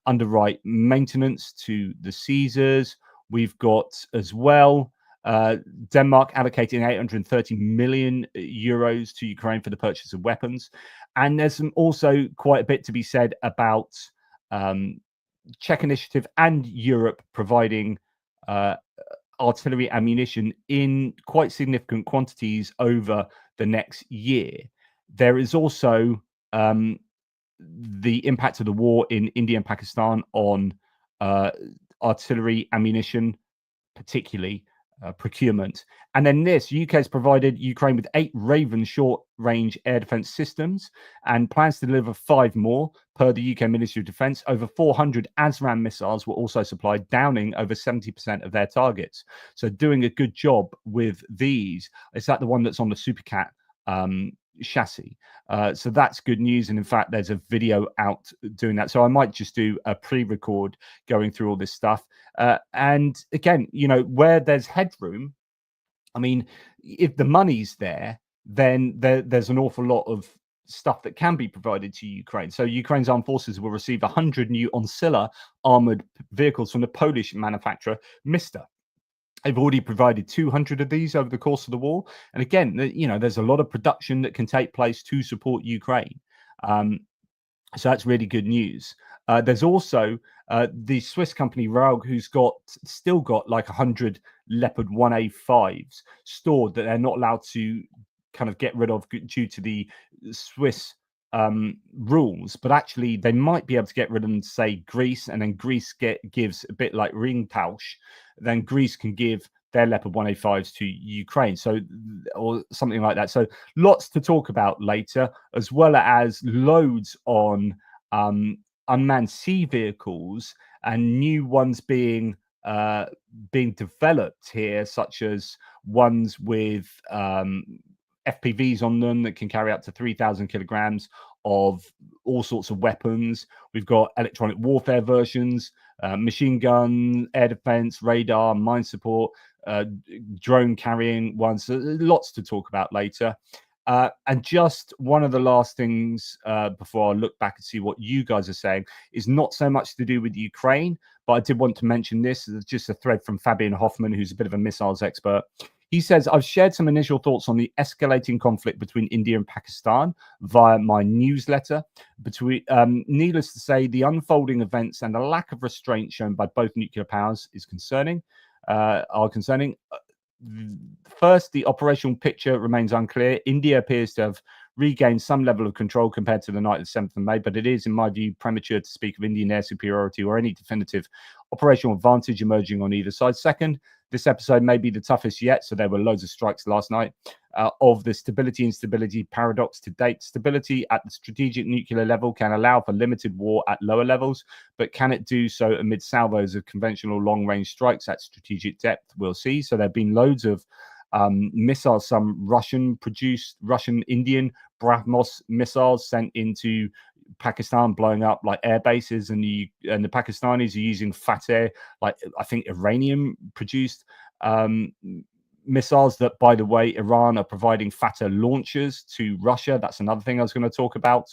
underwrite maintenance to the Caesars. We've got as well Denmark allocating €830 million to Ukraine for the purchase of weapons. And there's also quite a bit to be said about Czech initiative and Europe providing artillery ammunition in quite significant quantities over the next year. There is also the impact of the war in India and Pakistan on artillery ammunition, particularly procurement. And then UK has provided Ukraine with 8 Raven short-range air defense systems and plans to deliver 5 more. Per the UK Ministry of Defense, over 400 ASRAAM missiles were also supplied, downing over 70% of their targets. So doing a good job with these. Is that the one that's on the Supercat chassis? So that's good news. And in fact, there's a video out doing that. So I might just do a pre-record going through all this stuff. And again, you know, where there's headroom, I mean, if the money's there, then there's an awful lot of stuff that can be provided to Ukraine. So Ukraine's armed forces will receive 100 new Onsilla armored vehicles from the Polish manufacturer Mista. They've already provided 200 of these over the course of the war. And again, you know, there's a lot of production that can take place to support Ukraine. So that's really good news. There's also the Swiss company Raug, who's still got like 100 Leopard 1A5s stored that they're not allowed to kind of get rid of due to the Swiss rules, but actually they might be able to get rid of them to, say, Greece, and then Greece gives a bit like Ringtausch, then Greece can give their Leopard 1A5s to Ukraine, so, or something like that. So lots to talk about later, as well as loads on unmanned sea vehicles and new ones being developed here, such as ones with FPVs on them that can carry up to 3,000 kilograms of all sorts of weapons. We've got electronic warfare versions, machine gun, air defense, radar, mine support, drone carrying ones. So lots to talk about later. And just one of the last things before I look back and see what you guys are saying is not so much to do with Ukraine, but I did want to mention this. It's just a thread from Fabian Hoffman, who's a bit of a missiles expert. He says, I've shared some initial thoughts on the escalating conflict between India and Pakistan via my newsletter. Needless to say, the unfolding events and the lack of restraint shown by both nuclear powers is concerning. First, the operational picture remains unclear. India appears to have regained some level of control compared to the night of the 7th of May, but it is, in my view, premature to speak of Indian air superiority or any definitive operational advantage emerging on either side. Second, this episode may be the toughest yet, so there were loads of strikes last night, of the stability-instability paradox to date. Stability at the strategic nuclear level can allow for limited war at lower levels, but can it do so amid salvos of conventional long-range strikes at strategic depth? We'll see. So there have been loads of missiles, some Russian-produced, Russian-Indian BrahMos missiles sent into Pakistan, blowing up like air bases, and the Pakistanis are using Fateh, like I think Iranian-produced missiles that, by the way, Iran are providing Fateh launchers to Russia. That's another thing I was going to talk about.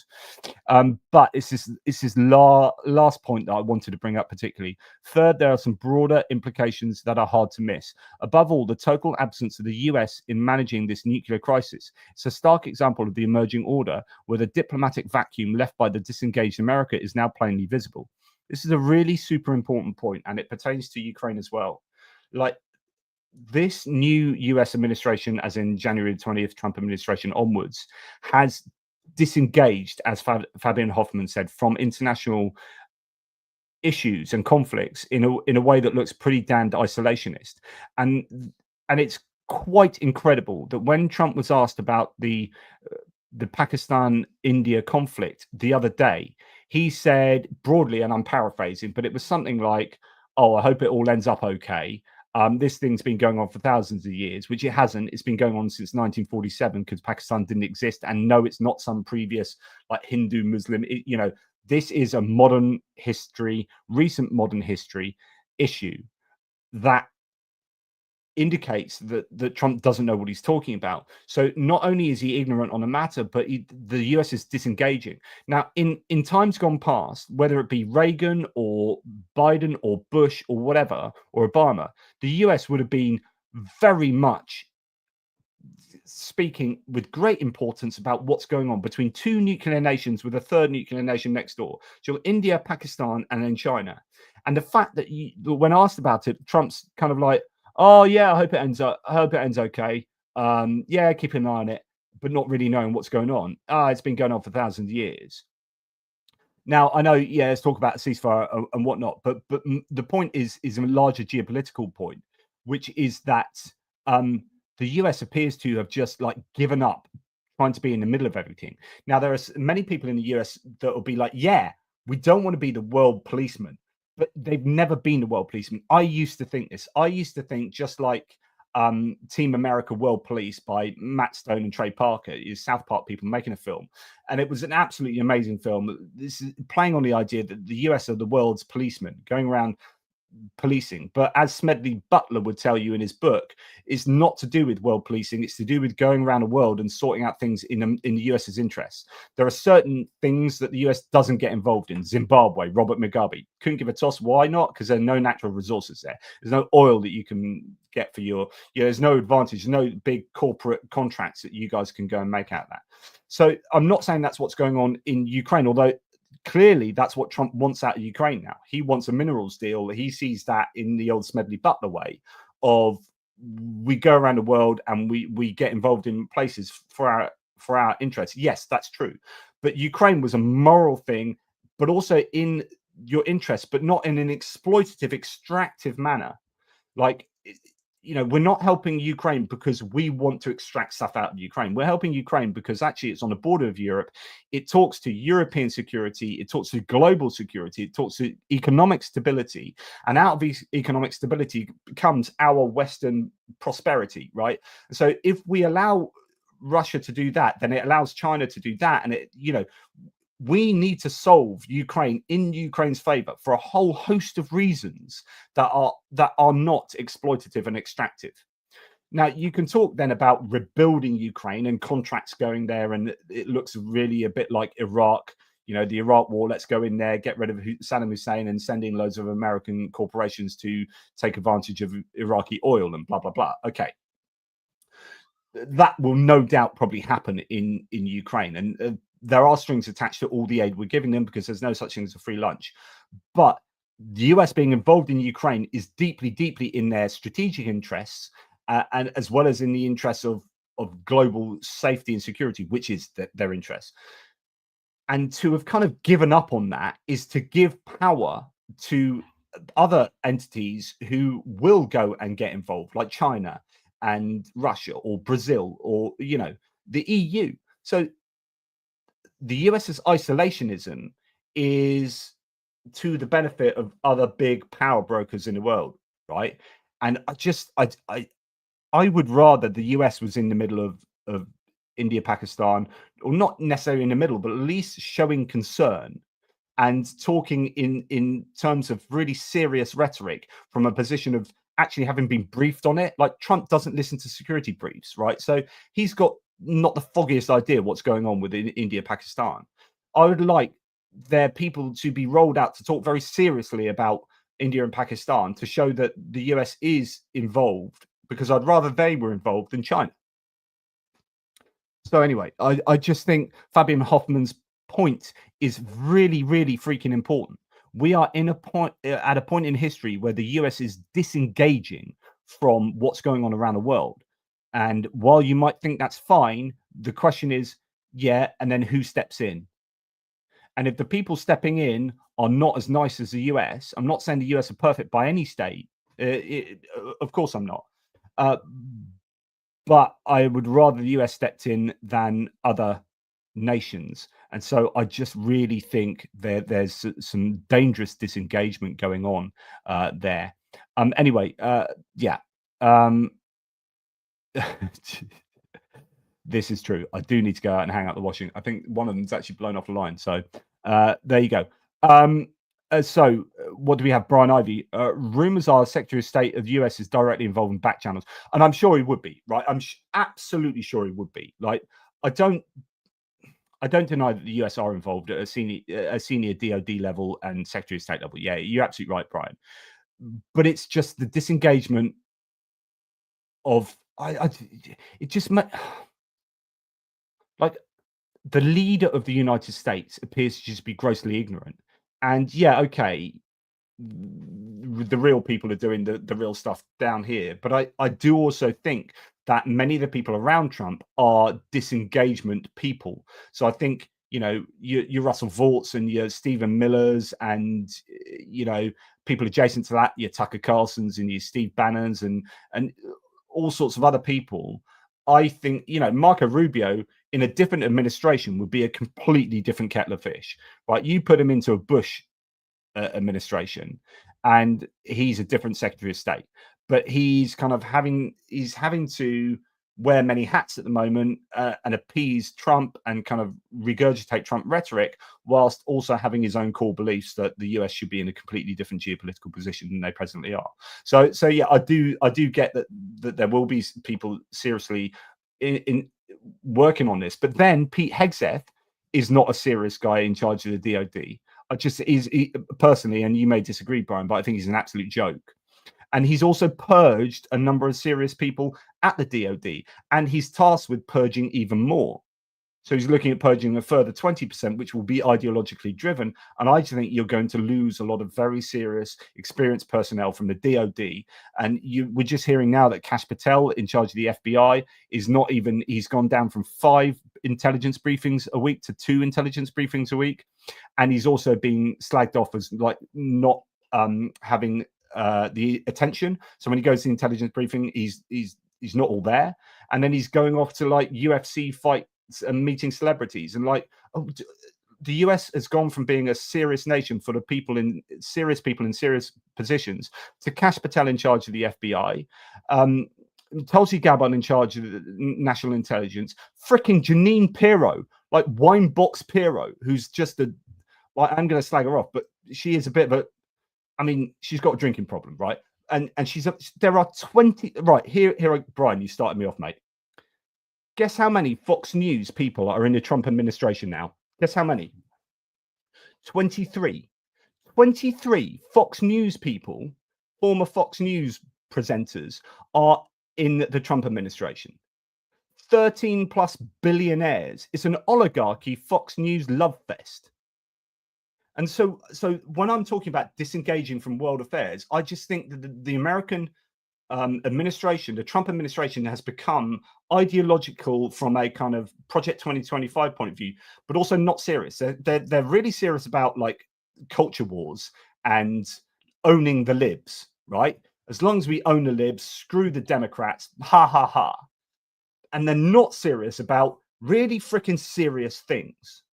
But it's this last point that I wanted to bring up particularly. Third, there are some broader implications that are hard to miss. Above all, the total absence of the US in managing this nuclear crisis. It's a stark example of the emerging order where the diplomatic vacuum left by the disengaged America is now plainly visible. This is a really super important point, and it pertains to Ukraine as well. Like, this new US administration, as in January 20th, Trump administration onwards, has disengaged, as Fabian Hoffman said, from international issues and conflicts in a way that looks pretty damned isolationist. And it's quite incredible that when Trump was asked about the Pakistan-India conflict the other day, he said broadly, and I'm paraphrasing, but it was something like, oh, I hope it all ends up okay. This thing's been going on for thousands of years, which it hasn't. It's been going on since 1947 because Pakistan didn't exist. And no, it's not some previous like Hindu, Muslim. This is a modern history, recent modern history issue that indicates that Trump doesn't know what he's talking about. So not only is he ignorant on the matter, but the US is disengaging. Now, in times gone past, whether it be Reagan or Biden or Bush or whatever, or Obama, the US would have been very much speaking with great importance about what's going on between two nuclear nations with a third nuclear nation next door. So India, Pakistan, and then China. And the fact that when asked about it, Trump's kind of like, oh yeah, I hope it ends okay. Yeah, keep an eye on it, but not really knowing what's going on. It's been going on for thousands of years. Now I know, yeah, let's talk about a ceasefire and whatnot, but the point is a larger geopolitical point, which is that the US appears to have just like given up trying to be in the middle of everything. Now there are many people in the US that will be like, yeah, we don't want to be the world policeman. But they've never been the world policeman. I used to think this. I used to think just like Team America World Police by Matt Stone and Trey Parker, is South Park people making a film. And it was an absolutely amazing film. This is playing on the idea that the US are the world's policemen, going around policing. But as Smedley Butler would tell you in his book, it's not to do with world policing. It's to do with going around the world and sorting out things in the US's interests. There are certain things that the US doesn't get involved in. Zimbabwe, Robert Mugabe couldn't give a toss. Why not? Because there are no natural resources there. There's no oil that you can get for your, there's no advantage, no big corporate contracts that you guys can go and make out of that. So I'm not saying that's what's going on in Ukraine, although clearly that's what Trump wants out of Ukraine now. He wants a minerals deal. He sees that in the old Smedley Butler way of, we go around the world and we get involved in places for our interests. Yes, that's true. But Ukraine was a moral thing, but also in your interest, but not in an exploitative, extractive manner. Like, we're not helping Ukraine because we want to extract stuff out of Ukraine. We're helping Ukraine because actually it's on the border of Europe. It talks to European security. It talks to global security. It talks to economic stability. And out of economic stability comes our Western prosperity, right? So if we allow Russia to do that, then it allows China to do that. And we need to solve Ukraine in Ukraine's favor for a whole host of reasons that are not exploitative and extractive. Now, you can talk then about rebuilding Ukraine and contracts going there, and it looks really a bit like Iraq. The Iraq war, let's go in there, get rid of Saddam Hussein and send in loads of American corporations to take advantage of Iraqi oil and blah, blah, blah. Okay. That will no doubt probably happen in Ukraine. And there are strings attached to all the aid we're giving them because there's no such thing as a free lunch. But the US being involved in Ukraine is deeply, deeply in their strategic interests, and as well as in the interests of global safety and security, which is their interest. And to have kind of given up on that is to give power to other entities who will go and get involved, like China and Russia or Brazil or, the EU. So the US's isolationism is to the benefit of other big power brokers in the world, right? And I would rather the US was in the middle of India, Pakistan, or not necessarily in the middle, but at least showing concern and talking in terms of really serious rhetoric from a position of actually having been briefed on it. Like, Trump doesn't listen to security briefs, right? So he's got not the foggiest idea what's going on within India, Pakistan. I would like their people to be rolled out to talk very seriously about India and Pakistan to show that the US is involved, because I'd rather they were involved than China. So anyway, I just think Fabian Hoffman's point is really, really freaking important. We are at a point in history where the US is disengaging from what's going on around the world. And while you might think that's fine, the question is, and then who steps in? And if the people stepping in are not as nice as the US, I'm not saying the US are perfect by any state. Of course I'm not. But I would rather the US stepped in than other nations. And so I just really think there's some dangerous disengagement going on there. Anyway, this is true. I do need to go out and hang out the washing. I think one of them's actually blown off the line. So there you go. So what do we have? Brian Ivey. Rumors are Secretary of State of the US is directly involved in back channels. And I'm sure he would be, right? I'm absolutely sure he would be. Like, I don't deny that the US are involved at a senior DOD level and Secretary of State level. Yeah, you're absolutely right, Brian. But it's just the disengagement of it just like the leader of the United States appears to just be grossly ignorant. And okay, the real people are doing the real stuff down here. But I do also think that many of the people around Trump are disengagement people. So I think, your Russell Vaught's and your Stephen Miller's and, people adjacent to that, your Tucker Carlson's and your Steve Bannon's and all sorts of other people. I think, Marco Rubio in a different administration would be a completely different kettle of fish, right? You put him into a Bush administration and he's a different Secretary of State, but he's having to wear many hats at the moment and appease Trump and kind of regurgitate Trump rhetoric, whilst also having his own core beliefs that the US should be in a completely different geopolitical position than they presently are. So yeah, I do get that there will be people seriously in working on this, but then Pete Hegseth is not a serious guy in charge of the DOD. Personally, and you may disagree, Brian, but I think he's an absolute joke. And he's also purged a number of serious people at the DOD, and he's tasked with purging even more. So he's looking at purging a further 20%, which will be ideologically driven. And I think you're going to lose a lot of very serious, experienced personnel from the DOD. And we're just hearing now that Kash Patel, in charge of the FBI, he's gone down from 5 intelligence briefings a week to 2 intelligence briefings a week. And he's also being slagged off as like not having the attention. So when he goes to the intelligence briefing, he's not all there, and then he's going off to like UFC fights and meeting celebrities, and like, oh, the US has gone from being a serious nation full of people in serious positions to Kash Patel in charge of the FBI, Tulsi Gabbard in charge of the national intelligence, freaking Janine Pirro, like Winebox Pirro, who's just a, like, I'm going to slag her off, but she is a bit of a, I mean, she's got a drinking problem, right? And there are 20, right, here, Brian, you started me off, mate. Guess how many Fox News people are in the Trump administration now? Guess how many? 23. 23 Fox News people, former Fox News presenters, are in the Trump administration. 13 plus billionaires. It's an oligarchy Fox News love fest. And so when I'm talking about disengaging from world affairs, I just think that the American administration, the Trump administration, has become ideological from a kind of Project 2025 point of view, but also not serious. They're really serious about like culture wars and owning the libs, right? As long as we own the libs, screw the Democrats, ha ha ha. And they're not serious about really freaking serious things.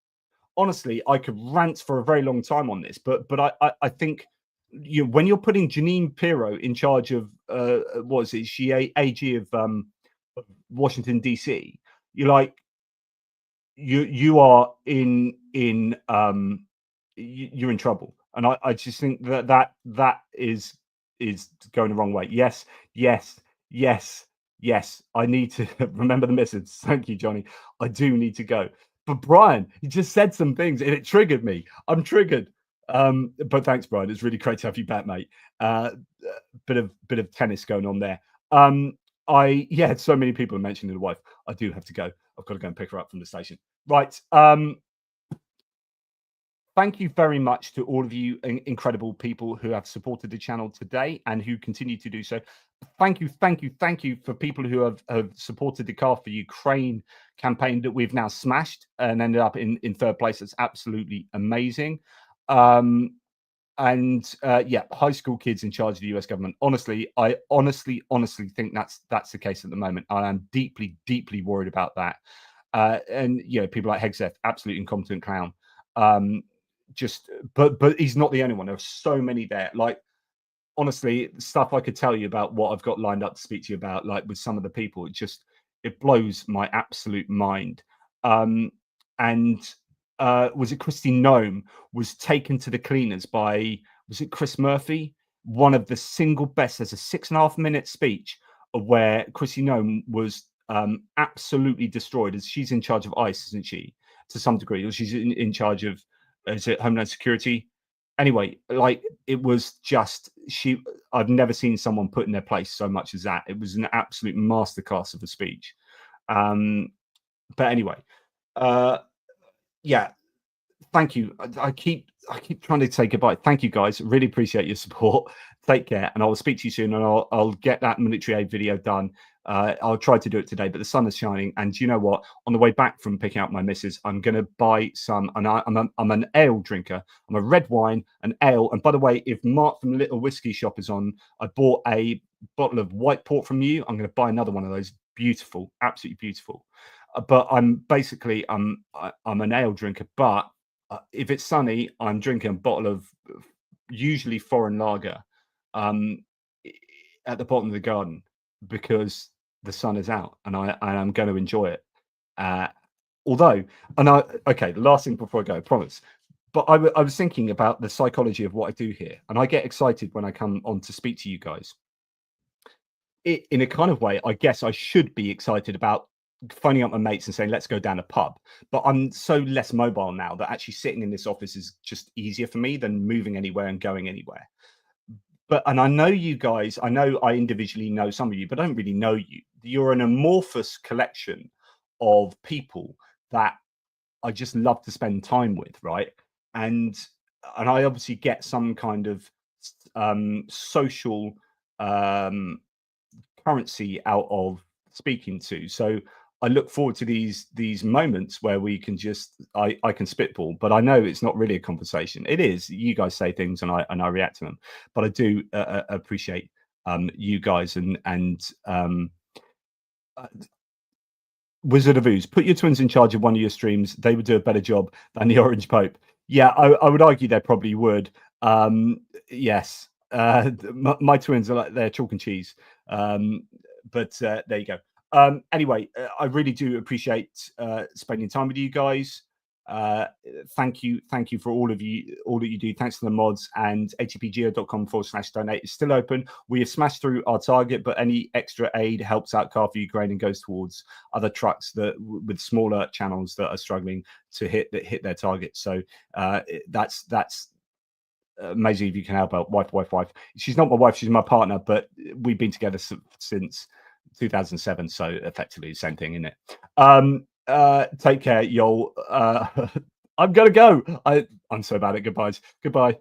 Honestly, I could rant for a very long time on this, but I think when you're putting Janine Pirro in charge of what is it? She AG of Washington DC. You're like, you are you're in trouble, and I just think that is going the wrong way. Yes. I need to remember the message. Thank you, Johnny. I do need to go. But Brian, you just said some things and it triggered me. I'm triggered. But thanks, Brian. It's really great to have you back, mate. Bit of tennis going on there. So many people are mentioning the wife. I do have to go. I've got to go and pick her up from the station. Right. Thank you very much to all of you incredible people who have supported the channel today and who continue to do so. Thank you for people who have supported the Car for Ukraine campaign that we've now smashed and ended up in third place. It's absolutely amazing. High school kids in charge of the US government. Honestly, I honestly think that's the case at the moment. I am deeply worried about that. People like Hegseth, absolute incompetent clown. But he's not the only one. There are so many there. Like, honestly, stuff I could tell you about what I've got lined up to speak to you about, like with some of the people, it blows my absolute mind. Was it Christine Nome was taken to the cleaners by, was it Chris Murphy? One of the single best. There's a 6.5 minute speech of where Christine Nome was absolutely destroyed, as she's in charge of ICE, isn't she? To some degree, or she's in charge of, is it Homeland Security? Anyway, like, it was just, I've never seen someone put in their place so much as that. It was an absolute masterclass of a speech. But anyway, thank you. I keep trying to say goodbye. Thank you, guys. Really appreciate your support. Take care, and I will speak to you soon, and I'll get that military aid video done. I'll try to do it today, but the sun is shining, and you know what? On the way back from picking up my missus, I'm going to buy some, and I'm an ale drinker. I'm a red wine, an ale, and by the way, if Mark from Little Whiskey Shop is on, I bought a bottle of white port from you. I'm going to buy another one of those. Beautiful, absolutely beautiful. But I'm an ale drinker, but if it's sunny, I'm drinking a bottle of usually foreign lager at the bottom of the garden because the sun is out and I am going to enjoy it. The last thing before I go, I promise. But I was thinking about the psychology of what I do here, and I get excited when I come on to speak to you guys. In a kind of way, I guess I should be excited about phoning up my mates and saying, let's go down a pub. But I'm so less mobile now that actually sitting in this office is just easier for me than moving anywhere and going anywhere. And I know you guys, I know I individually know some of you, but I don't really know you. You're an amorphous collection of people that I just love to spend time with, right? And I obviously get some kind of social currency out of speaking to. So I look forward to these moments where we can just I can spitball, but I know it's not really a conversation. It is. You guys say things and I react to them, but I do appreciate you guys and Wizard of Ooze, put your twins in charge of one of your streams. They would do a better job than the Orange Pope. Yeah, I would argue they probably would. Yes, my twins are like they're chalk and cheese. But there you go. Anyway, I really do appreciate spending time with you guys. Thank you for all that you do. Thanks to the mods, and atpgeo.com/donate is still open. We have smashed through our target, but any extra aid helps out Car for Ukraine and goes towards other trucks that with smaller channels that are struggling to hit their targets. So that's amazing if you can help out. Wife. She's not my wife, she's my partner, but we've been together since 2007, so effectively the same thing, isn't it? Take care, y'all. I'm gonna go. I'm so bad at goodbyes. Goodbye.